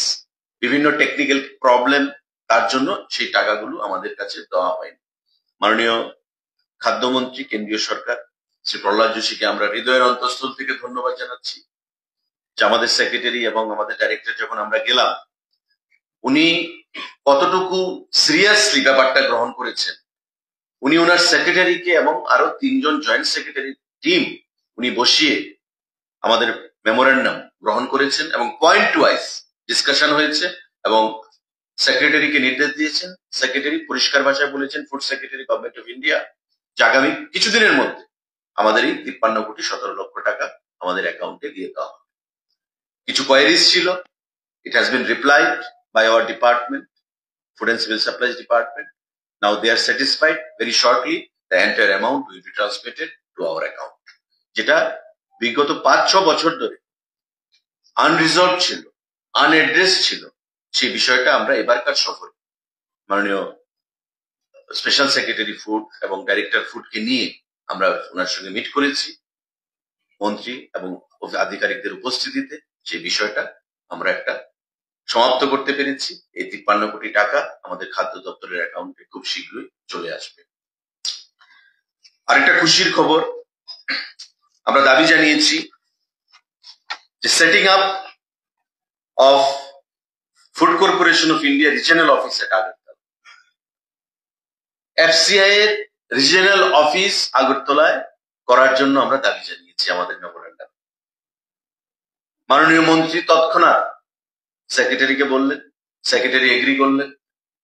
S1: বিভিন্ন টেকনিক্যাল প্রবলেম, তার জন্য সেই টাকাগুলো আমাদের কাছে দেওয়া হয়নি। মাননীয় খাদ্যমন্ত্রী, কেন্দ্রীয় সরকার শ্রী প্রহ্লাদ যোশীকে আমরা হৃদয়ের অন্তঃস্থল থেকে ধন্যবাদ জানাচ্ছি যে আমাদের সেক্রেটারি এবং আমাদের ডাইরেক্টর যখন আমরা গেলাম, উনি কতটুকু সিরিয়াসলি ব্যাপারটা গ্রহণ করেছেন। উনি ওনার সেক্রেটারিকে এবং আরো 3 জন জয়েন্ট সেক্রেটারি টিম উনি বসিয়ে আমাদের মেমোরেন্ডাম গ্রহণ করেছেন এবং পয়েন্ট ওয়াইজ ডিসকাশন হয়েছে এবং সেক্রেটারিকে নির্দেশ দিয়েছেন। সেক্রেটারি পরিষ্কার ভাষায় বলেছেন, food secretary government of India, যে আগামী কিছুদিনের মধ্যে আমাদের এই 53,17,00,000 টাকা আমাদের অ্যাকাউন্টে দিয়ে দেওয়া হবে। কিছু কোয়ারিজ ছিল, it has been replied by our department, Food and Civil Supplies Department. Now they are satisfied. Very shortly, the entire amount will be transmitted to our account. যেটা বিগত 5-6 বছর ধরে আনরিজলভ ছিল, আনএড্রেস ছিল, সেই বিষয়টা আমরা এবারকার সফরে মাননীয় স্পেশাল সেক্রেটারি ফুড এবং ডাইরেক্টর ফুডকে নিয়ে আমরা ওনার সঙ্গে মিট করেছি মন্ত্রী এবং আধিকারিকদের উপস্থিতিতে। সেই বিষয়টা আমরা একটা সমাপ্ত করতে পেরেছি। এই 53 কোটি টাকা আমাদের খাদ্য দপ্তরের অ্যাকাউন্টে খুব শীঘ্রই চলে আসবে। আরেকটা খুশির খবর, আমরা দাবি জানিয়েছি যে setting up of food corporation of India regional office at Agartala, FCI এর রিজিয়নাল অফিস আগরতলায় করার জন্য আমরা দাবি জানিয়েছি আমাদের মেমোরেন্ডাম। মাননীয় মন্ত্রী তৎক্ষণাৎ সেক্রেটারিকে বললেন, সেক্রেটারি এগ্রি করলেন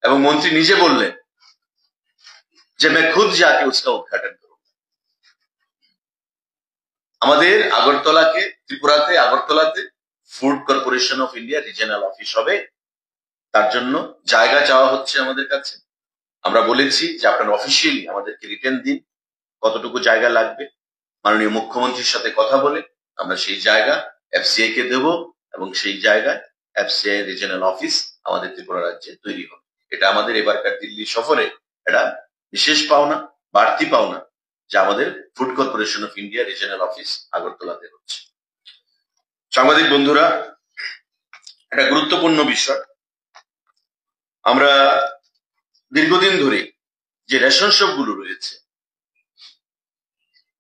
S1: এবং মন্ত্রী নিজে বললেন যে मैं खुद जाके उसका उद्घाटन करूंगा। আমাদের আগরতলাকে, ত্রিপুরাতে আগরতলাতে food corporation of India regional office হবে, তার জন্য জায়গা চাওয়া হচ্ছে আমাদের কাছে। আমরা বলেছি যে আপনারা অফিসিয়ালি আমাদেরকে রিটেন দিন কতটুকু জায়গা লাগবে। মাননীয় মুখ্যমন্ত্রীর সাথে কথা বলে আমরা সেই জায়গা এফসিআই কে দেব এবং সেই জায়গায় এফসিআই রিজিয়নাল অফিস আমাদের ত্রিপুরা রাজ্যে তৈরি হবে। এটা আমাদের এবারকার দিল্লি সফরে এটা বিশেষ পাওনা, বাড়তি পাওনা, যা আমাদের food corporation of India regional office আগরতলাতে হচ্ছে। সাংবাদিক বন্ধুরা, একটা গুরুত্বপূর্ণ বিষয়, আমরা দীর্ঘদিন ধরে যে রেশন শপ গুলো রয়েছে,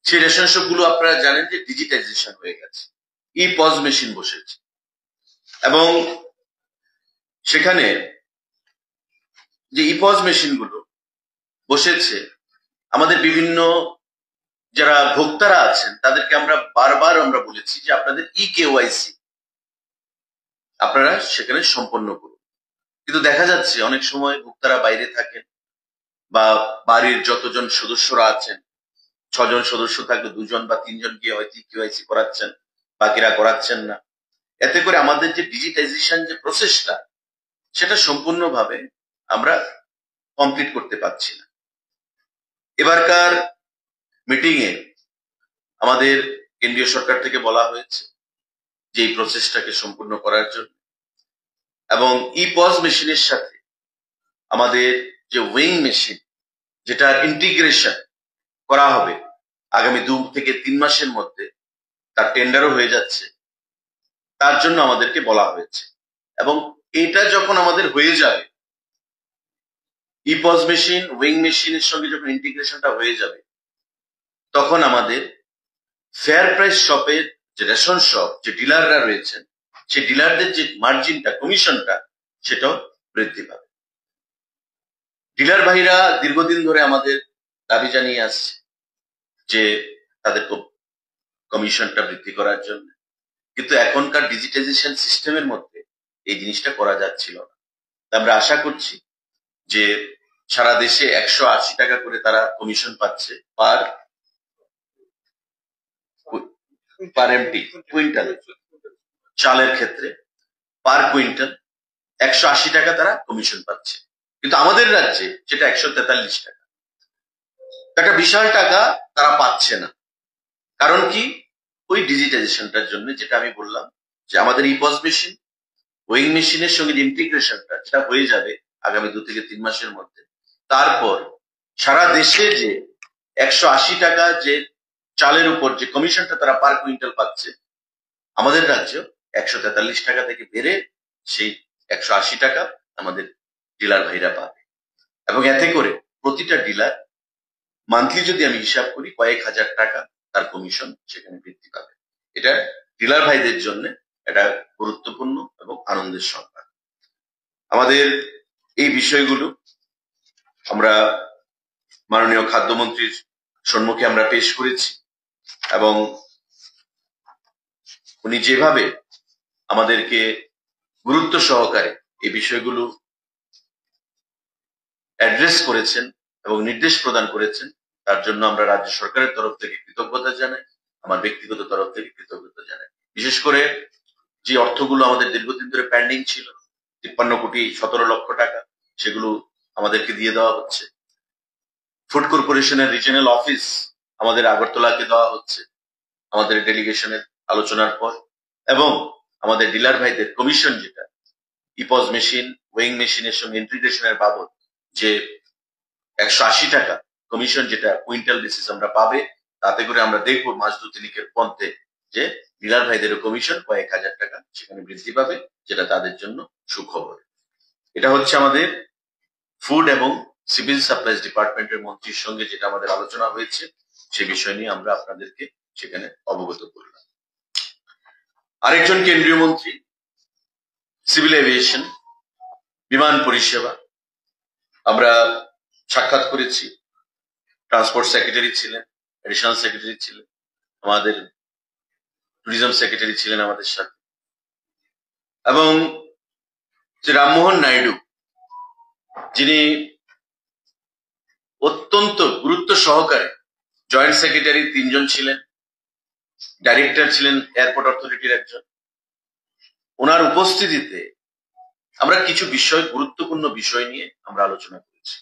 S1: সেই রেশন শপ গুলো আপনারা জানেন যে ডিজিটাইজেশন হয়ে গেছে, ই পজ মেশিন বসেছে এবং সেখানে যে ই পজ মেশিন গুলো বসেছে, আমাদের বিভিন্ন যারা ভোক্তারা আছেন তাদেরকে আমরা বারবার বলেছি যে আপনাদের কেওয়াইসি আপনারা সেখানে সম্পন্ন করুন। কিন্তু দেখা যাচ্ছে অনেক সময় ভোক্তারা বাইরে থাকেন বা বাড়ির যতজন সদস্যরা আছেন, 6 জন সদস্য থাকলে 2 জন বা 3 জন গিয়ে হয়তো কেওয়াইসি করাচ্ছেন, বাকিরা করাচ্ছেন না। এতে করে আমাদের যে ডিজিটাইজেশন যে প্রসেসটা, সেটা সম্পূর্ণভাবে আমরা কমপ্লিট করতে পারছি না। এবারকার মিটিং এ আমাদের কেন্দ্রীয় সরকার থেকে বলা হয়েছে যে এই প্রসেসটাকে সম্পূর্ণ করার জন্য এবং ই পজ মেশিনের সাথে আমাদের যে ওয়িং মেশিন, যেটা ইন্টিগ্রেশন করা হবে আগামী 2 থেকে 3 মাসের মধ্যে, তার টেন্ডারও হয়ে যাচ্ছে, তার জন্য আমাদেরকে বলা হয়েছে। এবং এটা যখন আমাদের হয়ে যাবে, ই পজ মেশিন ওয়িং মেশিনের সঙ্গে যখন ইন্টিগ্রেশনটা হয়ে যাবে, তখন আমাদের ফেয়ার প্রাইস শপের যে রেশন শপ যে ডিলাররা রয়েছেন, সেই ডিলারদের যে মার্জিনটা, কমিশনটা, সেটাও বৃদ্ধি পাবে। ডিলার ভাইরা দীর্ঘদিন ধরে আমাদের দাবি জানিয়ে আসছে যে তাদের কমিশনটা বৃদ্ধি করার জন্য, কিন্তু এখনকার ডিজিটাইজেশন সিস্টেমের মধ্যে এই জিনিসটা করা যাচ্ছিল না। আমরা আশা করছি যে সারা দেশে 180 টাকা করে তারা কমিশন পাচ্ছে পার এমটি কুইন্টাল চালের ক্ষেত্রে, পার কুইন্টাল 180 টাকা তারা কমিশন পাচ্ছে। কিন্তু আমাদের রাজ্যে সেটা 143 টাকা, একটা বিশাল টাকা তারা পাচ্ছে না। কারণ কি? ওই ডিজিটাইজেশনটার জন্য, যেটা আমি বললাম যে আমাদের ই পজ মেশিন ওয়িং মেশিনের সঙ্গে যে ইন্টিগ্রেশনটা, সেটা হয়ে যাবে আগামী 2 থেকে 3 মাসের মধ্যে। তারপর সারা দেশে যে 180 টাকা যে চালের উপর যে কমিশনটা তারা পার কুইন্টাল পাচ্ছে, আমাদের রাজ্যে 143 টাকা থেকে বেড়ে সেই 180 টাকা আমাদের ডিলার ভাইরা পাবে। এবং এতে করে প্রতিটা ডিলার মান্থলি যদি আমি হিসাব করি কয়েক হাজার টাকা তার কমিশন সেখানে বৃদ্ধি পাবে। এটা ডিলার ভাইদের জন্য এটা গুরুত্বপূর্ণ এবং আনন্দের সংবাদ। আমাদের এই বিষয়গুলো আমরা মাননীয় খাদ্যমন্ত্রীর সম্মুখে আমরা পেশ করেছি এবং উনি যেভাবে আমাদেরকে গুরুত্ব সহকারে এই বিষয়গুলো অ্যাড্রেস করেছেন এবং নির্দেশ প্রদান করেছেন, তার জন্য আমরা রাজ্য সরকারের তরফ থেকে কৃতজ্ঞতা জানাই, আমার ব্যক্তিগত তরফ থেকে কৃতজ্ঞতা জানাই। বিশেষ করে যে অর্থগুলো আমাদের দীর্ঘদিন ধরে পেন্ডিং ছিল, 53,17,00,000 টাকা, সেগুলো আমাদেরকে দিয়ে দেওয়া হচ্ছে। ফুড কর্পোরেশনের রিজিয়নাল অফিস আমাদের আগরতলাকে দেওয়া হচ্ছে আমাদের ডেলিগেশনের আলোচনার পর, এবং আমাদের ডিলার ভাইদের কমিশন যেটা ইপজ মেশিন, ওয়েইং মেশিনের সঙ্গে ইন্টিগ্রেশনের বাবদ যে 180 টাকা কমিশন যেটা কুইন্টাল বেসিস আমরা পাবে, তাতে করে আমরা দেখবো মাস 2-3 পন্থে যে ডিলার ভাইদের কমিশন কয়েক হাজার টাকা সেখানে বৃদ্ধি পাবে, যেটা তাদের জন্য সুখবর। এটা হচ্ছে আমাদের ফুড এবং সিভিল সাপ্লাইজ ডিপার্টমেন্টের মন্ত্রীর সঙ্গে যেটা আমাদের আলোচনা হয়েছে, সে বিষয় নিয়ে আমরা আপনাদেরকে সেখানে অবগত করলাম। আরেকজন কেন্দ্রীয় মন্ত্রী সিভিল এভিয়েশন, বিমান পরিষেবা, আমরা সাক্ষাৎ করেছি। ট্রান্সপোর্ট সেক্রেটারি ছিলেন, এডিশনাল সেক্রেটারি ছিলেন, আমাদের ট্যুরিজম সেক্রেটারি ছিলেন আমাদের সাথে, এবং যে রামমোহন নাইডু যিনি অত্যন্ত গুরুত্ব সহকারে জয়েন্ট সেক্রেটারি 3 জন ছিলেন, ডাইরেক্টর ছিলেন এয়ারপোর্ট অথরিটির একজন, ওনার উপস্থিতিতে আমরা কিছু বিষয়, গুরুত্বপূর্ণ বিষয় নিয়ে আমরা আলোচনা করেছি।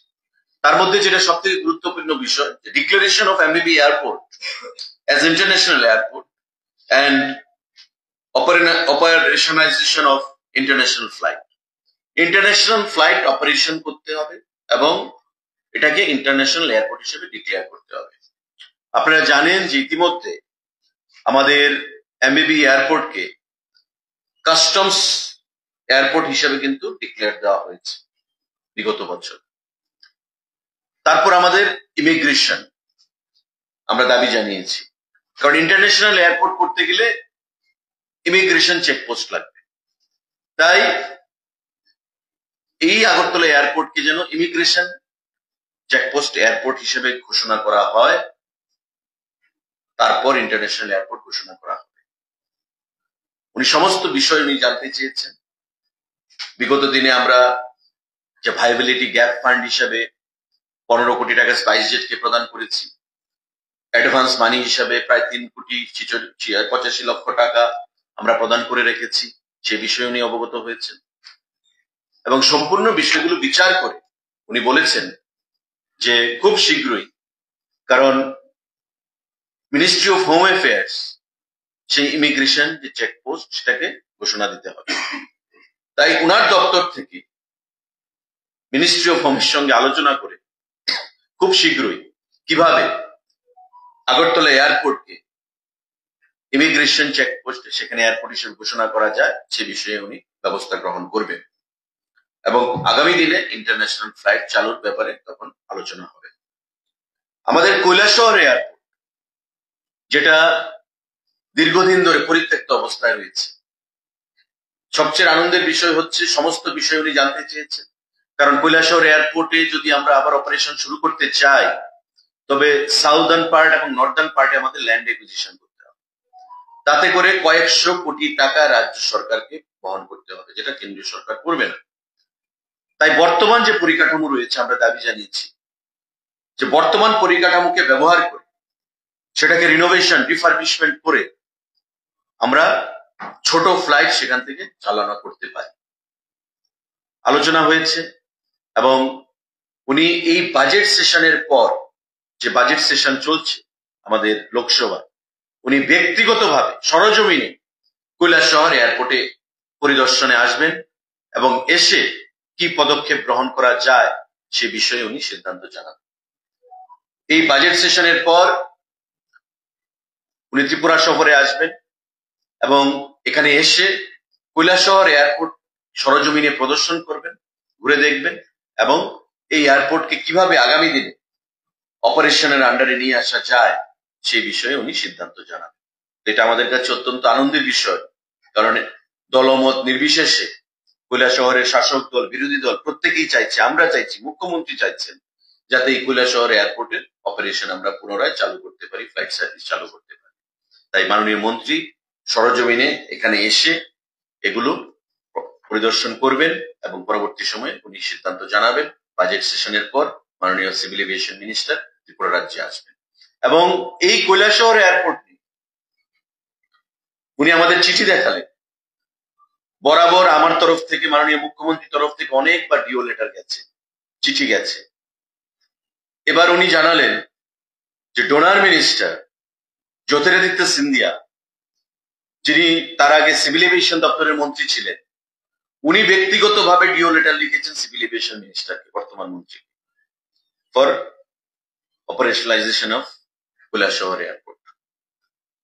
S1: তার মধ্যে যেটা সব থেকে গুরুত্বপূর্ণ বিষয়, declaration of এমবিবি airport as international airport and operationalization of international flight. International flight operation করতে হবে এবং এটাকে ইন্টারন্যাশনাল এয়ারপোর্ট হিসেবে ডিক্লেয়ার করতে হবে। আপনারা জানেন যে ইতিমধ্যে আমাদের এমবিবি এয়ারপোর্টকে কাস্টমস এয়ারপোর্ট হিসেবে কিন্তু ডিক্লেয়ার দেওয়া হয়েছে বিগত বছর। তারপর আমাদের ইমিগ্রেশন আমরা দাবি জানিয়েছি, কারণ ইন্টারন্যাশনাল এয়ারপোর্ট করতে গেলে ইমিগ্রেশন চেকপোস্ট লাগবে। তাই এই আগরতলা এয়ারপোর্টকে যেন ইমিগ্রেশন চেকপোস্ট এয়ারপোর্ট হিসেবে ঘোষণা করা হয়, তারপর ইন্টারন্যাশনাল এয়ারপোর্ট ঘোষণা করা হবে। উনি সমস্ত বিষয় উনি জানতে চেয়েছেন। বিগত দিনে আমরা যে ভাইবিলিটি গ্যাপ ফান্ড হিসেবে 15 কোটি টাকা স্পাইসজেটকে প্রদান করেছি, অ্যাডভান্স মানি হিসাবে প্রায় 3,85,00,000 টাকা আমরা প্রদান করে রেখেছি, সে বিষয়ে উনি অবগত হয়েছেন এবং সম্পূর্ণ বিষয়গুলো বিচার করে উনি বলেছেন যে খুব শীঘ্রই, কারণ মিনিস্ট্রি অফ হোম অ্যাফেয়ার্স সেই ইমিগ্রেশন যে চেকপোস্ট সেটাকে ঘোষণা দিতে হবে, তাই উনার দপ্তর থেকে মিনিস্ট্রি অফ হোমের সঙ্গে আলোচনা করে খুব শীঘ্রই কিভাবে আগরতলা এয়ারপোর্টকে ইমিগ্রেশন চেকপোস্ট সেখানে এয়ারপোর্ট হিসেবে ঘোষণা করা যায় সে বিষয়ে উনি ব্যবস্থা গ্রহণ করবেন এবং আগামী দিনে ইন্টারন্যাশনাল ফ্লাইট চালুর ব্যাপারে তখন আলোচনা হবে। আমাদের কৈলাসহর এয়ারপোর্ট যেটা দীর্ঘদিন ধরে পরিত্যক্ত অবস্থায় রয়েছে, সবচেয়ে আনন্দের বিষয় হচ্ছে সমস্ত বিষয় উনি জানতে চেয়েছেন, কারণ কৈলাসহর এয়ারপোর্টে যদি আমরা আবার অপারেশন শুরু করতে চাই তবে সাউদার্ন পার্ট এবং নর্দার্ন পার্টে আমাদের ল্যান্ড একুইজিশন করতে হবে, তাতে করে কয়েকশো কোটি টাকা রাজ্য সরকারকে বহন করতে হবে, যেটা কেন্দ্রীয় সরকার করবে না। তাই বর্তমান যে পরিকাঠামো রয়েছে আমরা দাবি জানিয়েছি যে বর্তমান পরিকাঠামোকে ব্যবহার করে সেটাকে রিনোভেশন, রিফারবিশমেন্ট করে আমরা ছোট ফ্লাইট সেখান থেকে চালনা করতে পারি। আলোচনা হয়েছে এবং উনি এই বাজেট সেশনের পর, যে বাজেট সেশন চলছে আমাদের লোকসভা, উনি ব্যক্তিগতভাবে সরজমিনে কৈলাসহর এয়ারপোর্টে পরিদর্শনে আসবেন এবং এসে কি পদক্ষেপ গ্রহণ করা যায় সে বিষয়ে উনি সিদ্ধান্ত জানাবেন। এই বাজেট সেশনের পর উনি ত্রিপুরা সফরে আসবেন এবং এখানে এসে কৈলাসহর এয়ারপোর্ট সরজমিনে প্রদর্শন করবেন, ঘুরে দেখবেন এবং এই এয়ারপোর্টকে কিভাবে আগামী দিনে অপারেশনের আন্ডারে নিয়ে আসা যায় সেই বিষয়ে উনি সিদ্ধান্ত জানাবেন। এটা আমাদের কাছে অত্যন্ত আনন্দের বিষয়, কারণ দলমত নির্বিশেষে কৈলাসহরের শাসক দল, বিরোধী দল প্রত্যেকেই চাইছে, আমরা চাইছি, মুখ্যমন্ত্রী চাইছেন যাতে এই কৈলাসহর এয়ারপোর্টে অপারেশন আমরা পুনরায় চালু করতে পারি, ফ্লাইট সার্ভিস চালু করতে পারি। তাই মাননীয় মন্ত্রী সরজমিনে এখানে এসে এগুলো পরিদর্শন করবেন এবং পরবর্তী সময়ে উনি সিদ্ধান্ত জানাবেন। বাজেট সেশনের পর মাননীয় সিভিল এভিয়েশন মিনিস্টার ত্রিপুরা রাজ্যে আসবেন এবং এই কৈলাসহর এয়ারপোর্ট নিয়ে উনি আমাদের চিঠি দেখালেন। বরাবর আমার তরফ থেকে, মাননীয় মুখ্যমন্ত্রীর তরফ থেকে অনেকবার ডিও লেটার গেছে, চিঠি গেছে। এবার উনি জানালেন যে ডোনার মিনিস্টার জ্যোতিরাদিত্য সিন্ধিয়া, যিনি তার আগে সিভিল এভিয়েশন দপ্তরের মন্ত্রী ছিলেন, উনি ব্যক্তিগতভাবে ডিও লেটার লিখেছেন সিভিল এভিয়েশন মিনিস্টারকে, বর্তমান মন্ত্রী, ফর অপারেশনালাইজেশন অফ কৈলাসহর এয়ারপোর্ট।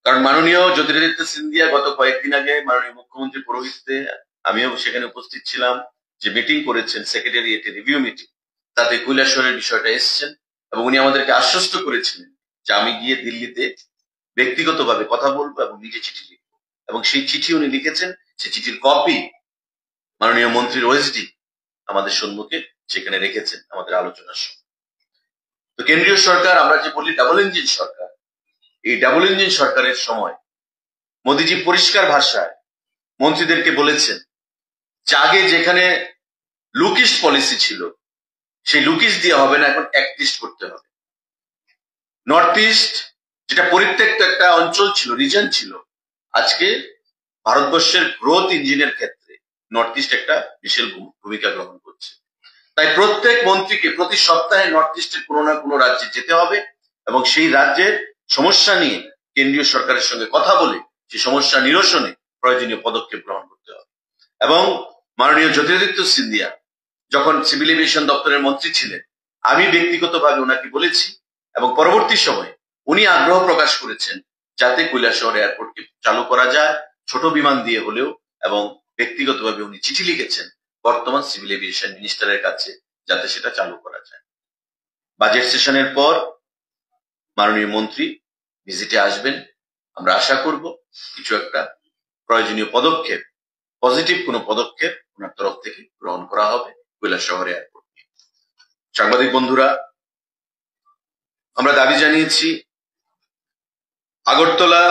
S1: কারণ মাননীয় জ্যোতিরাদিত্য সিন্ধিয়া গত কয়েকদিন আগে মাননীয় মুখ্যমন্ত্রী পৌরোহিত্যে, আমিও সেখানে উপস্থিত ছিলাম, যে মিটিং করেছেন সেক্রেটারিয়েটে, রিভিউ মিটিং, তাতে কৈলাসহরের বিষয়টা এসছেন এবং উনি আমাদেরকে আশ্বস্ত করেছিলেন যে আমি গিয়ে দিল্লিতে ব্যক্তিগতভাবে কথা বলবো এবং নিজে চিঠি লিখবো। এবং সেই চিঠি উনি লিখেছেন, সেই চিঠির কপি মাননীয় মন্ত্রীর ওএসডি আমাদের সম্মুখে সেখানে রেখেছেন আমাদের আলোচনার সময়। তো কেন্দ্রীয় সরকার, আমরা যে বলি ডাবল ইঞ্জিন সরকার, এই ডাবল ইঞ্জিন সরকারের সময় মোদিজি পরিষ্কার ভাষায় মন্ত্রীদেরকে বলেছেন যে আগে যেখানে লুকিস্ট পলিসি ছিল সেই লুকিস্ট দিয়ে হবে না, এখন অ্যাক্টিস্ট করতে হবে। নর্থ ইস্ট যেটা পরিত্যক্ত একটা অঞ্চল ছিল, রিজন ছিল, আজকে ভারতবর্ষের গ্রোথ ইঞ্জিনের ক্ষেত্রে নর্থ ইস্ট একটা বিশাল ভূমিকা গ্রহণ করছে। তাই প্রত্যেক মন্ত্রীকে প্রতি সপ্তাহে নর্থ ইস্টের কোনো না কোনো রাজ্যে যেতে হবে এবং সেই রাজ্যের সমস্যা নিয়ে কেন্দ্রীয় সরকারের সঙ্গে কথা বলে সেই সমস্যা নিরসনে প্রয়োজনীয় পদক্ষেপ গ্রহণ করতে হবে। এবং মাননীয় জ্যোতিরাদিত্য সিন্ধিয়া যখন সিভিল এভিয়েশন দপ্তরের মন্ত্রী ছিলেন, আমি ব্যক্তিগতভাবে ওনাকে বলেছি এবং পরবর্তী সময়ে উনি আগ্রহ প্রকাশ করেছেন যাতে কৈলাসহর এয়ারপোর্টকে চালু করা যায়, ছোট বিমান দিয়ে হলেও, এবং ব্যক্তিগতভাবে উনি চিঠি লিখেছেন বর্তমান সিভিল এভিয়েশন মিনিস্টারের কাছে যাতে সেটা চালু করা যায়। বাজেট সেশনের পর মাননীয় মন্ত্রী ভিজিটে আসবেন, আমরা আশা করব কিছু একটা প্রয়োজনীয় পদক্ষেপ, পজিটিভ কোনো পদক্ষেপ ওনার তরফ থেকে গ্রহণ করা হবে কৈলাসহর এয়ারপোর্ট নিয়ে। সাংবাদিক বন্ধুরা, আমরা দাবি জানিয়েছি আগরতলা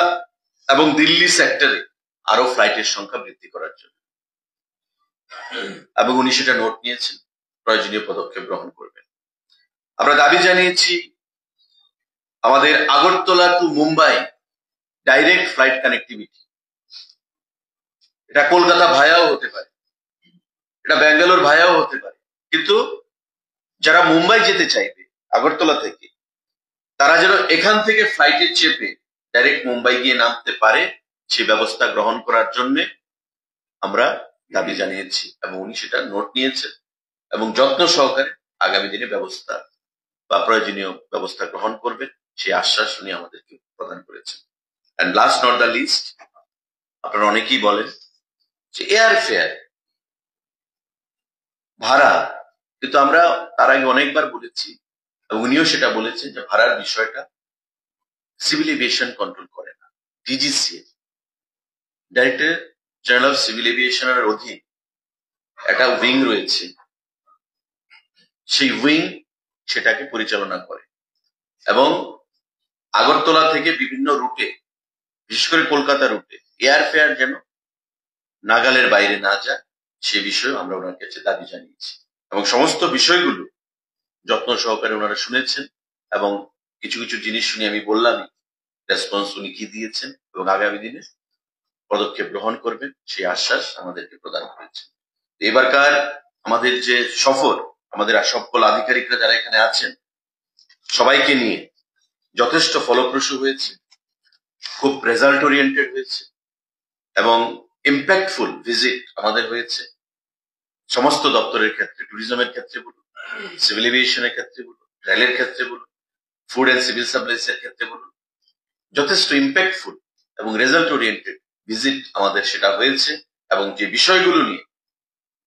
S1: এবং দিল্লি সেক্টরে আরো ফ্লাইটের সংখ্যা বৃদ্ধি করার জন্য, এবং উনি সেটা নোট নিয়েছেন, প্রয়োজনীয় পদক্ষেপ গ্রহণ করবেন। আমরা দাবি জানিয়েছি আমাদের Agartala to Mumbai direct flight connectivity, এটা কলকাতা ভায়াও হতে পারে, এটা ব্যাঙ্গালোর ভায়াও হতে পারে, কিন্তু যারা মুম্বাই যেতে চাইবে আগরতলা থেকে, তারা যেন এখান থেকে ফ্লাইটে চেপে ডাইরেক্ট মুম্বাই গিয়ে নামতে পারে, সেই ব্যবস্থা গ্রহণ করার জন্য আমরা দাবি জানিয়েছি এবং উনি সেটা নোট নিয়েছেন এবং যত্ন সহকারে আগামী দিনে ব্যবস্থা বা প্রয়োজনীয় ব্যবস্থা গ্রহণ করবেন, সেই আশ্বাস উনি আমাদেরকে প্রদান করেছেন। And last not the least, আপনারা অনেকেই বলেন যে এয়ার ফেয়ার ভাড়া, কিন্তু আমরা তার আগে অনেকবার বলেছি এবং উনিও সেটা বলেছেন যে ভাড়ার বিষয়টা সিভিল এভিয়েশন কন্ট্রোল করে না, DGCA, director general of civil এভিয়েশনের অধীন একটা উইং রয়েছে, সেই উইং সেটাকে পরিচালনা করে এবং আগরতলা থেকে বিভিন্ন রুটে, বিশেষ করে কলকাতা রুটে এয়ার ফেয়ার যেন নাগালের বাইরে না যায়, সে বিষয়ে আমরা ওনার কাছে দাবি জানিয়েছি এবং সমস্ত বিষয়গুলো যত্ন সহকারে ওনারা শুনেছেন এবং কিছু কিছু জিনিস শুনে আমি বললামই রেসপন্স উনি কি দিয়েছেন এবং আগামী দিনে পদক্ষেপ গ্রহণ করবেন সেই আশ্বাস আমাদেরকে প্রদান করেছেন। এবারকার আমাদের যে সফর, আমাদের সকল আধিকারিকরা যারা এখানে আছেন সবাইকে নিয়ে যথেষ্ট ফলপ্রসূ হয়েছে, খুব রেজাল্ট ওরিয়েন্টেড হয়েছে এবং ইম্প্যাক্টফুল ভিজিট আমাদের হয়েছে। সমস্ত দপ্তরের ক্ষেত্রে, ট্যুরিজমের ক্ষেত্রে বলুন, সিভিল এভিয়েশনের ক্ষেত্রে বলুন, রেলের ক্ষেত্রে বলুন, ফুড অ্যান্ড সিভিল সাপ্লাইস এর ক্ষেত্রে বলুন, যথেষ্ট ইম্প্যাক্টফুল এবং রেজাল্ট ওরিয়েন্টেড ভিজিট আমাদের সেটা হয়েছে এবং যে বিষয়গুলো নিয়ে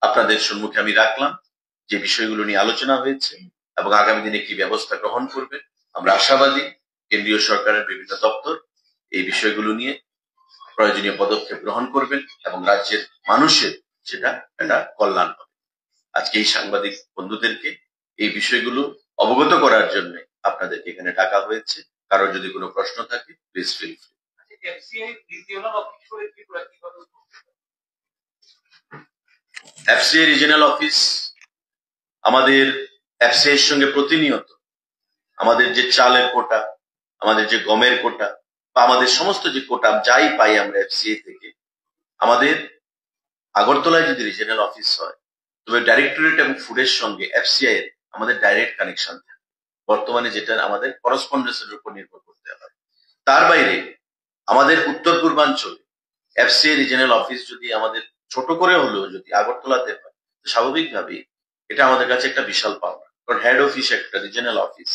S1: আপনাদের সম্মুখে আমি রাখলাম, যে বিষয়গুলো নিয়ে আলোচনা হয়েছে এবং আগামী দিনে কি ব্যবস্থা গ্রহণ করবে, আমরা আশাবাদী কেন্দ্রীয় সরকারের বিভিন্ন দপ্তর এই বিষয়গুলো নিয়ে প্রয়োজনীয় পদক্ষেপ গ্রহণ করবেন এবং রাজ্যের মানুষের সেটা একটা কল্যাণ হবে। আজকে এই সাংবাদিক বন্ধুদেরকে এই বিষয়গুলো অবগত করার জন্য আপনাদেরকে এখানে ডাকা হয়েছে। কারোর যদি কোনো প্রশ্ন থাকে please feel free. FCI regional office আমাদের এফসিআই এর সঙ্গে প্রতিনিয়ত আমাদের যে চালের কোটা, আমাদের যে গমের কোটা বা আমাদের সমস্ত যে কোটা যাই পাই আমরা এফসিআই থেকে, আমাদের আগরতলায় যদি রিজিয়নাল অফিস হয় তবে ডাইরেক্টরেট এবং ফুডের সঙ্গে এফসিআই এর আমাদের ডাইরেক্ট কানেকশন থাকে, বর্তমানে যেটা আমাদের করসপন্ডেন্সের উপর নির্ভর করতে হয়। তার বাইরে আমাদের উত্তর পূর্বাঞ্চলে এফসিআই রিজিয়নাল অফিস যদি আমাদের ছোট করে হলেও যদি আগরতলাতে হয়, স্বাভাবিকভাবেই এটা আমাদের কাছে একটা বিশাল পাওনা। কারণ হেড অফিস একটা রিজিয়নাল অফিস,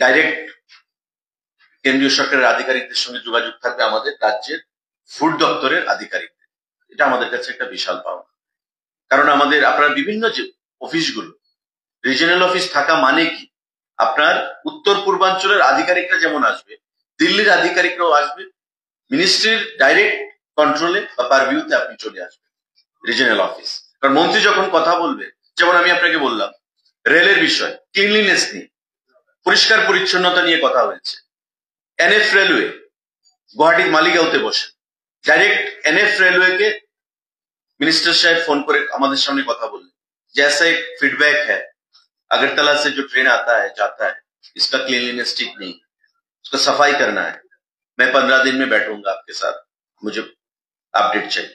S1: ডাইরেক্ট কেন্দ্রীয় সরকারের আধিকারিকদের সঙ্গে যোগাযোগ থাকবে আমাদের রাজ্যের ফুড দপ্তরের আধিকারিকদের। এটা আমাদের কাছে একটা বিশাল পাওনা। কারণ আমাদের আপনার বিভিন্ন যে অফিসগুলো, রিজিয়নাল অফিস থাকা মানে কি, আপনার উত্তর পূর্বাঞ্চলের আধিকারিকরা যেমন আসবে, দিল্লির আধিকারিকরাও আসবে, মিনিস্ট্রির ডাইরেক্ট কন্ট্রোলে বা পারভিউতে আপনি চলে আসবেন রিজিয়নাল অফিস। কারণ মন্ত্রী যখন কথা বলবে, যেমন আমি আপনাকে বললাম রেলের বিষয়, ক্লিনলিনেস নিয়ে, পরিষ্কার পরিচ্ছন্নতা নিয়ে কথা হয়েছে। এনএফ রেলওয়ে গুয়াহাটির মালিগাঁওতে বসে ডাইরেক্ট এনএফ রেলওয়ে के मिनिस्टर साहब फोन पर हमारे सामने কথা বললেন, जैसा एक फीडबैक है अगरतला से जो ट्रेन आता है जाता है इसका क्लीनलीनेस ठीक नहीं, उसका सफाई करना है, मैं 15 दिन में बैठूंगा आपके साथ, मुझे আপডেট চাই।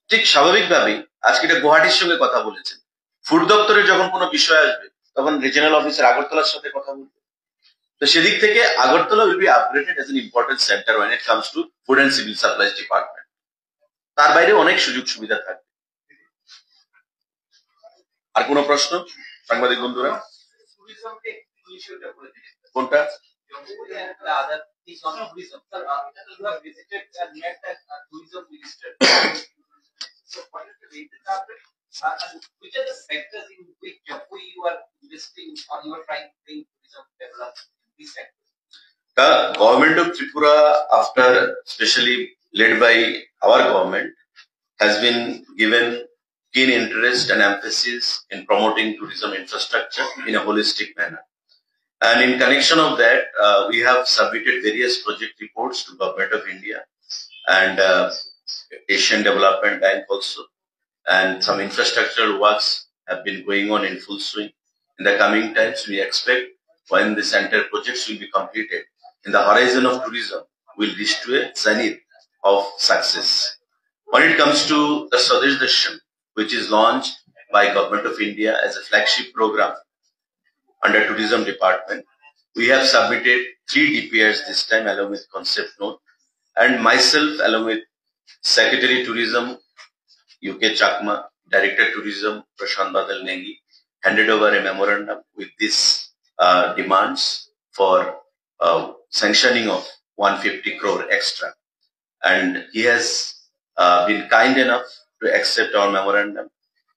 S1: ঠিক স্বাভাবিকভাবেই আজকে এটা গুয়াহাটির সঙ্গে কথা বলেছেন। ফুড দপ্তরে যখন কোনো বিষয় আসবে তখন রিজিয়নাল অফিসার আগরতলার সাথে কথা বলবে। তো সেদিক থেকে Agartala will be upgraded as an important center when it comes to food and civil supplies department. তার বাইরে অনেক সুযোগ সুবিধা থাকবে। আর কোনো প্রশ্ন সাংবাদিক বন্ধুরা? কোনটা? Which are the sectors in which you are investing or you are trying to bring tourism development in these sectors? The government of Tripura, after especially led by our government, has been given keen interest and emphasis in promoting tourism infrastructure in a holistic manner. And in connection of that, we have submitted various project reports to Government of India and Asian Development Bank also. And some infrastructural works have been going on in full swing. In the coming times, we expect when the center projects will be completed, in the horizon of tourism will reach to a zenith of success. When it comes to the Swadesh Darshan, which is launched by Government of India as a flagship program under Tourism Department, we have submitted 3 DPRs this time along with concept note, and myself along with Secretary Tourism UK Chakma, Director Tourism Prashant Badal Negi, handed over a memorandum with these demands for sanctioning of 150 crore extra. And he has been kind enough to accept our memorandum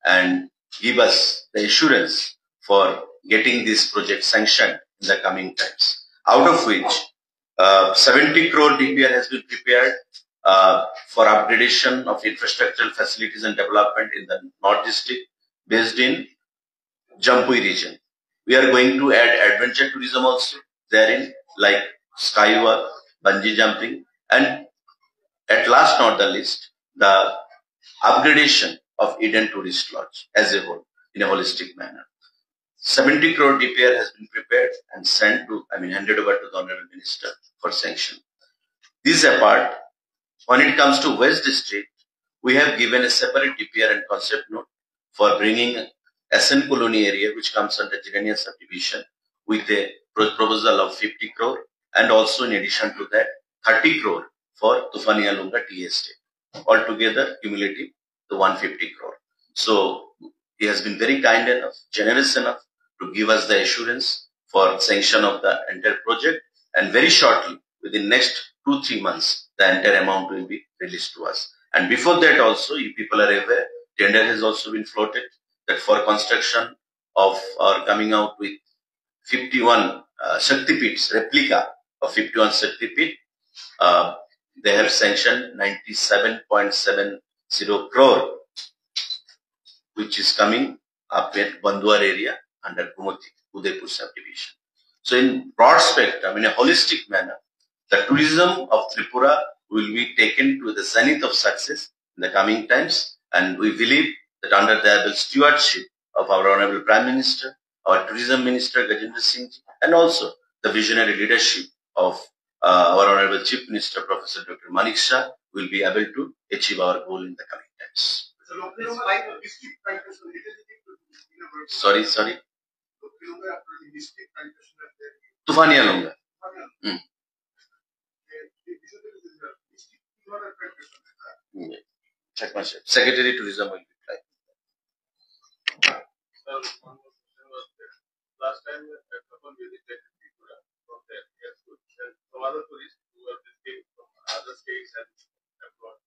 S1: and give us the assurance for getting this project sanctioned in the coming times. Out of which 70 crore DPR has been prepared for upgradation of infrastructural facilities and development in the North District based in Jampui region. We are going to add adventure tourism also therein, like skywalk, bungee jumping, and at last not the least, the upgradation of Eden Tourist Lodge as a whole in a holistic manner. 70 crore DPR has been prepared and sent to, handed over to the Honorable Minister for sanction. This apart, when it comes to West District, we have given a separate DPR and concept note for bringing SN Colony area, which comes under Jirania subdivision, with a proposal of 50 crore, and also in addition to that, 30 crore for Tufania Lunga tea estate. Altogether, cumulative to 150 crore. So, he has been very kind enough, generous enough to give us the assurance for sanction of the entire project, and very shortly, within next 2-3 months, the entire amount will be released to us. And before that also, if people are aware, tender has also been floated that for construction of or coming out with 51 Shaktipeeths, replica of 51 Shaktipeeth. They have sanctioned 97.70 crore, which is coming up at Bandwar area under Kumoti, Udaipur subdivision. So in broad spectrum, in a holistic manner, the tourism of Tripura will be taken to the zenith of success in the coming times, and we believe that under the able stewardship of our Honorable Prime Minister, our Tourism Minister Gajendra Singh ji, and also the visionary leadership of our Honorable Chief Minister Professor Dr. Manik Shah, will be able to achieve our goal in the coming times. Sorry. Tufania Lunga. Check my ship. Secretary Tourism will be trying.
S2: Last time, a couple visited Tripura from there. Some other tourists who were visiting from other states and abroad.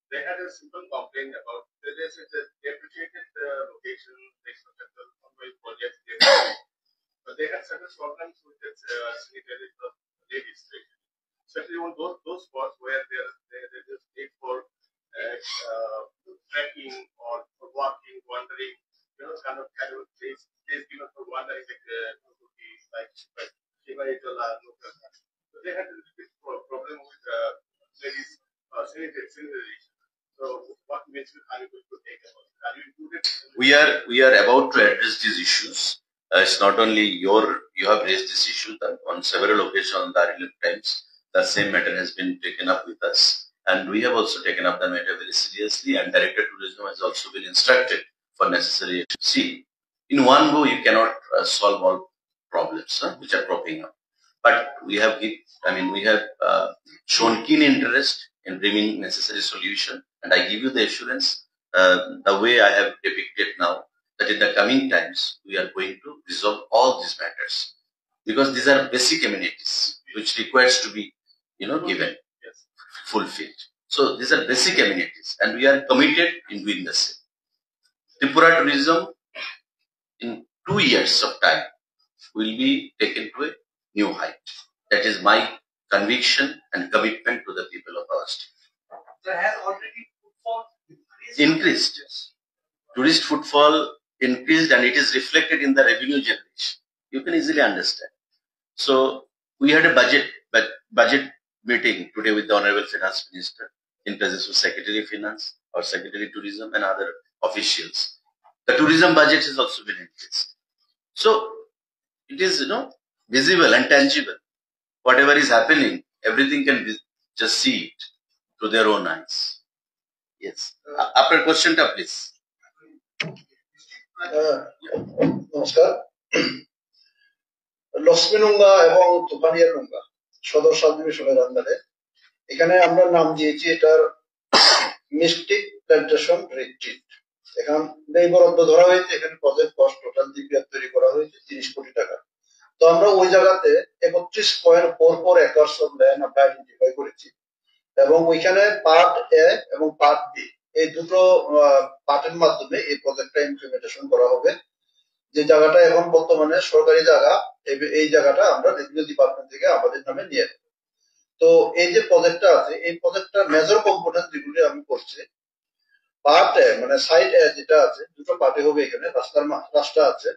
S2: They had a simple complaint about they said that they appreciated the location, the infrastructure, ongoing projects, but they had certain problems with the sanitary ladies, especially on those spots where they just need for trekking or for walking, wandering, kind of place given for wandering, like Shiva Itola, so they had a little bit problem with ladies sanitary. So what measures are you going to take about it? Are you included?
S1: We are about to address these issues. It's not only you have raised this issue that on several occasions on the earlier times, the same matter has been taken up with us. And we have also taken up the matter very seriously, and Director Tourism has also been instructed for necessary. See, in one go, you cannot solve all problems which are cropping up. But we have shown keen interest in bringing necessary solution, and I give you the assurance, the way I have depicted now, that in the coming times we are going to resolve all these matters, because these are basic amenities which requires to be given, fulfilled. So these are basic amenities, and we are committed in doing the same. Tripura tourism in 2 years of time will be taken to a new height. That is my conviction and commitment to the people of our state.
S2: There has already footfall
S1: increased. Tourist footfall increased, and it is reflected in the revenue generation. You can easily understand. So we had a budget meeting today with the Honorable Finance Minister in presence of Secretary of Finance or Secretary of Tourism and other officials. The tourism budget has also been increased. So it is visible and tangible. Whatever is happening, everything can just see it through their own eyes. Yes. After question, please.
S3: নমস্কার। লক্ষ্মীনুঙ্গা এবং তুফানিয়ানুঙ্গা সদর sub ডিভিশনের আন্ডারে এখানে আমরা নাম দিয়েছি এটার মিস্টিক প্ল্যান্টেশন রিট্রিট। এখানে বরাদ্দ ধরা হয়েছে, এখানে প্রজেক্ট কস্ট টোটাল ডিপিআর তৈরি করা হয়েছে 30 কোটি টাকা। তো আমরা ওই জায়গাতে 31.44 একর্স অফ ল্যান্ড আমরা আইডেন্টিফাই করেছি, এবং ওইখানে পার্ট এ এবং পার্ট বি এই দুটো পার্টের মাধ্যমে এই প্রজেক্টটা ইমপ্লিমেন্টেশন করা হবে। যে জায়গাটা এখন বর্তমানে সরকারি জায়গা, এই জায়গাটা আমরা রেভিনিউ ডিপার্টমেন্ট থেকে আমাদের নামে নিয়ে নেব। তো এই যে প্রজেক্টটা আছে, এই প্রজেক্টটার মেজর কম্পোনেন্ট যেগুলি আমি করছি, পার্ট এ মানে সাইড এ যেটা আছে, দুটো পার্টে হবে এখানে, রাস্তা আছে।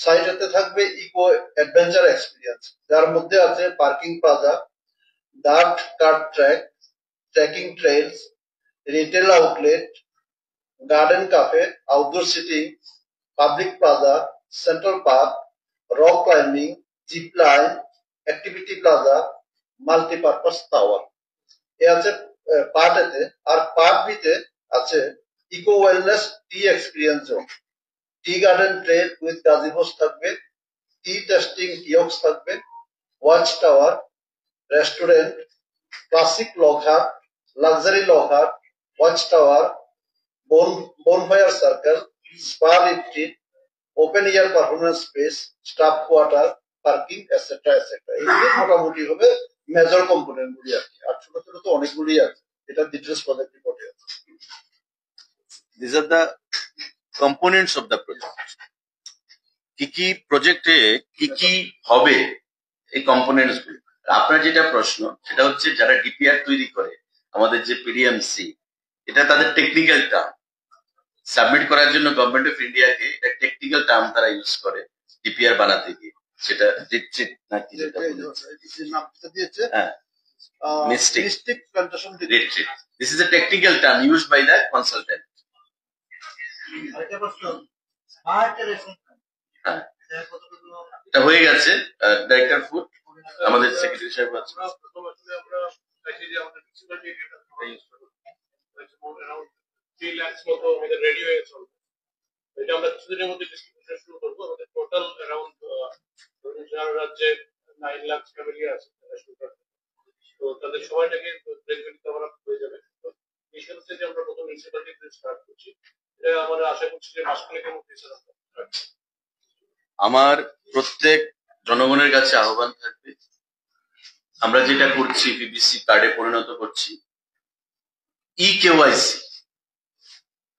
S3: সাইড এতে থাকবে ইকো অ্যাডভেঞ্চার এক্সপিরিয়েন্স, যার মধ্যে আছে parking plaza, dart cart track, trekking trails, retail outlet, garden cafe, outdoor seating, public plaza, central park, rock climbing, zip line, activity plaza, multipurpose tower. এ আছে পার্ট এতে। আর পার্ট বিতে আছে eco wellness tea experience zone, tea garden trail with gazebos থাকবে, tea tasting kiosks থাকবে, watch tower, restaurant, classic log hut, luxury log hut, watch tower, bonfire circle, spa retreat, open air performance space, staff quarter, parking, etc. এইগুলো মোটামুটি হবে major component গুলি আর কি। আর ছোট ছোট তো অনেকগুলি আছে, এটা ডিটেলস প্রজেক্ট রিপোর্টে আছে।
S1: These are the components of the project. কি কি প্রজেক্টে কি কি হবে এই কম্পোনেন্টস গুলো। আপনার যেটা প্রশ্ন সেটা হচ্ছে যারা ডিপিআর তৈরি করে আমাদের যে পিডিএমসি, এটা তাদের টেকনিক্যাল টার্ম সাবমিট করার জন্য গভর্নমেন্ট অফ ইন্ডিয়াকে এটা টেকনিক্যাল টার্ম তারা ইউজ করে ডিপিআর বানাতে গিয়ে, সেটা রিট্রিট নাকি যেটা
S3: দিয়েছে
S1: হ্যাঁ mistake
S3: mystic plantation
S1: retreat. This is a technical term used by the consultant. হ্যাঁ, এটা হয়ে গেছে। ডাইরেক্টর ফুড আমাদের সেক্রেটারি সাহেব আছে।
S2: আমরা চাইছি যে আমাদের ফিজিক্যাল এরিয়াটা ইউজ করব, অ্যারাউন্ড 3 লাখ মতো আমাদের রেডি হয়ে গেছে। এটা আমরা কিছুদিনের মধ্যে ডিস্ট্রিবিউশন শুরু করবো। আমাদের টোটাল অ্যারাউন্ড সারা রাজ্যে 9 লাখ ফ্যামিলি আছে, তো তাদের সবাইটাকে প্রেজেন্ট করা হয়ে যাবে। তো এই ক্ষেত্রে যে আমরা প্রথম মিউনিসিপ্যালিটি স্টার্ট করছি, এটা আমরা আশা করছি যে মাসখানেকের মধ্যে
S1: আমার প্রত্যেক জনগণের কাছে আহ্বান থাকবে, আমরা যেটা করছি পিবিসি কার্ডে পরিণত করছি, কেওয়াইসি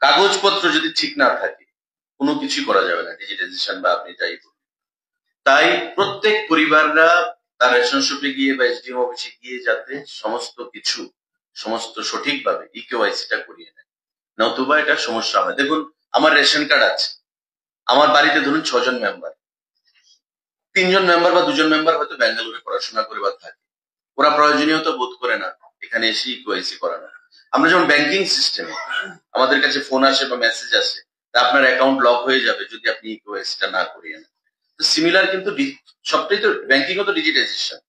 S1: কাগজপত্র যদি ঠিক না থাকে কোনো কিছু করা যাবে না, ডিজিটাইজেশন বা আপনি যাই বলুন। তাই প্রত্যেক পরিবাররা তার রেশন শপে গিয়ে বা এসডিএম অফিসে গিয়ে যাতে সমস্ত সঠিকভাবে কেওয়াইসিটা করিয়ে নেয়, নতুবা এটা সমস্যা হয়। দেখুন, আমার রেশন কার্ড আছে, আমার বাড়িতে ধরুন 6 জন মেম্বার, 3 জন মেম্বার বা 2 জন মেম্বার হয়তো ব্যাঙ্গালোরে পড়াশোনা করে বা থাকে, ওরা প্রয়োজনীয়তা বোধ করে না এখানে এসে কেওয়াইসি করানো। আমরা যেমন ব্যাংকিং সিস্টেমে আমাদের কাছে ফোন আসে বা মেসেজ আসে, আপনার অ্যাকাউন্ট লক হয়ে যাবে যদি আপনি কেওয়াইসিটা না করিয়ে নেন। তো সিমিলার কিন্তু সবটাই তো ব্যাংকিংও তো ডিজিটাইজেশন,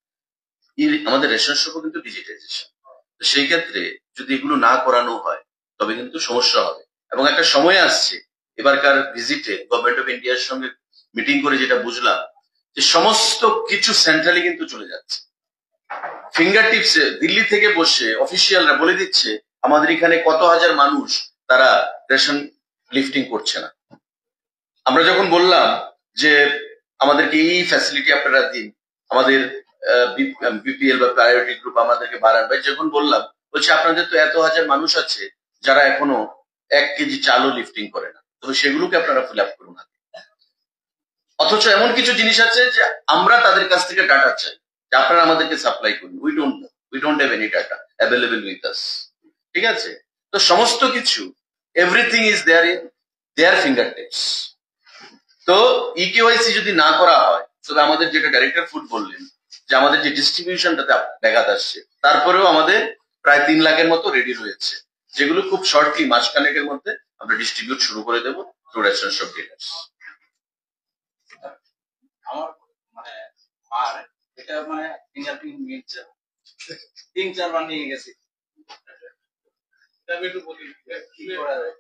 S1: আমাদের রেশন শপও কিন্তু ডিজিটাইজেশন। তো সেই ক্ষেত্রে যদি এগুলো না করানো হয় তবে কিন্তু সমস্যা হবে। এবং একটা সময় আসছে, এবারকার ভিজিটে গভর্নমেন্ট অফ ইন্ডিয়ার সঙ্গে মিটিং করে যেটা বুঝলাম যে সমস্ত কিছু সেন্ট্রালি কিন্তু চলে যাচ্ছে। ফিঙ্গার টিপসে দিল্লি থেকে বসে অফিসিয়ালরা বলে দিচ্ছে আমাদের এখানে কত হাজার মানুষ তারা রেশন লিফটিং করছে না। আমরা যখন বললাম যে আমাদেরকে এই ফ্যাসিলিটি আপনারা দিন, আমাদের বিপিএল বা প্রায়োরিটি গ্রুপ আমাদেরকে বাড়ান, ভাই যখন বললাম বলছে আপনাদের তো এত হাজার মানুষ আছে যারা এখনো 1 কেজি চালও লিফটিং করে না, তবে সেগুলোকে আপনারা ফিল আপ করুন। অথচ এমন কিছু জিনিস আছে যে আমরা তাদের কাছ থেকে ডাটা চাই যে আপনারা আমাদেরকে সাপ্লাই করুন। We don't have any data available with us. ঠিক আছে, তো সমস্ত কিছু everything is there in their finger tips. তো কেওয়াইসি যদি না করা হয় তবে আমাদের যেটা ডাইরেক্টর ফুড বললেন যে আমাদের যে ডিস্ট্রিবিউশনটাতে ব্যাঘাত আসছে, তারপরেও আমাদের প্রায় 3 লাখের মতো রেডি রয়েছে, যেগুলো খুব শর্টলি মাসখানেকের মধ্যে আমরা ডিস্ট্রিবিউট শুরু করে দেবো থ্রু রেশন শপ ডিলার্স।
S4: আমার মানে আর এটা মানে ফিঙ্গারপ্রিন্ট মিলছে 3-4 বার নিয়ে গেছি,
S2: আমি একটু বলি
S4: কি করা যায়।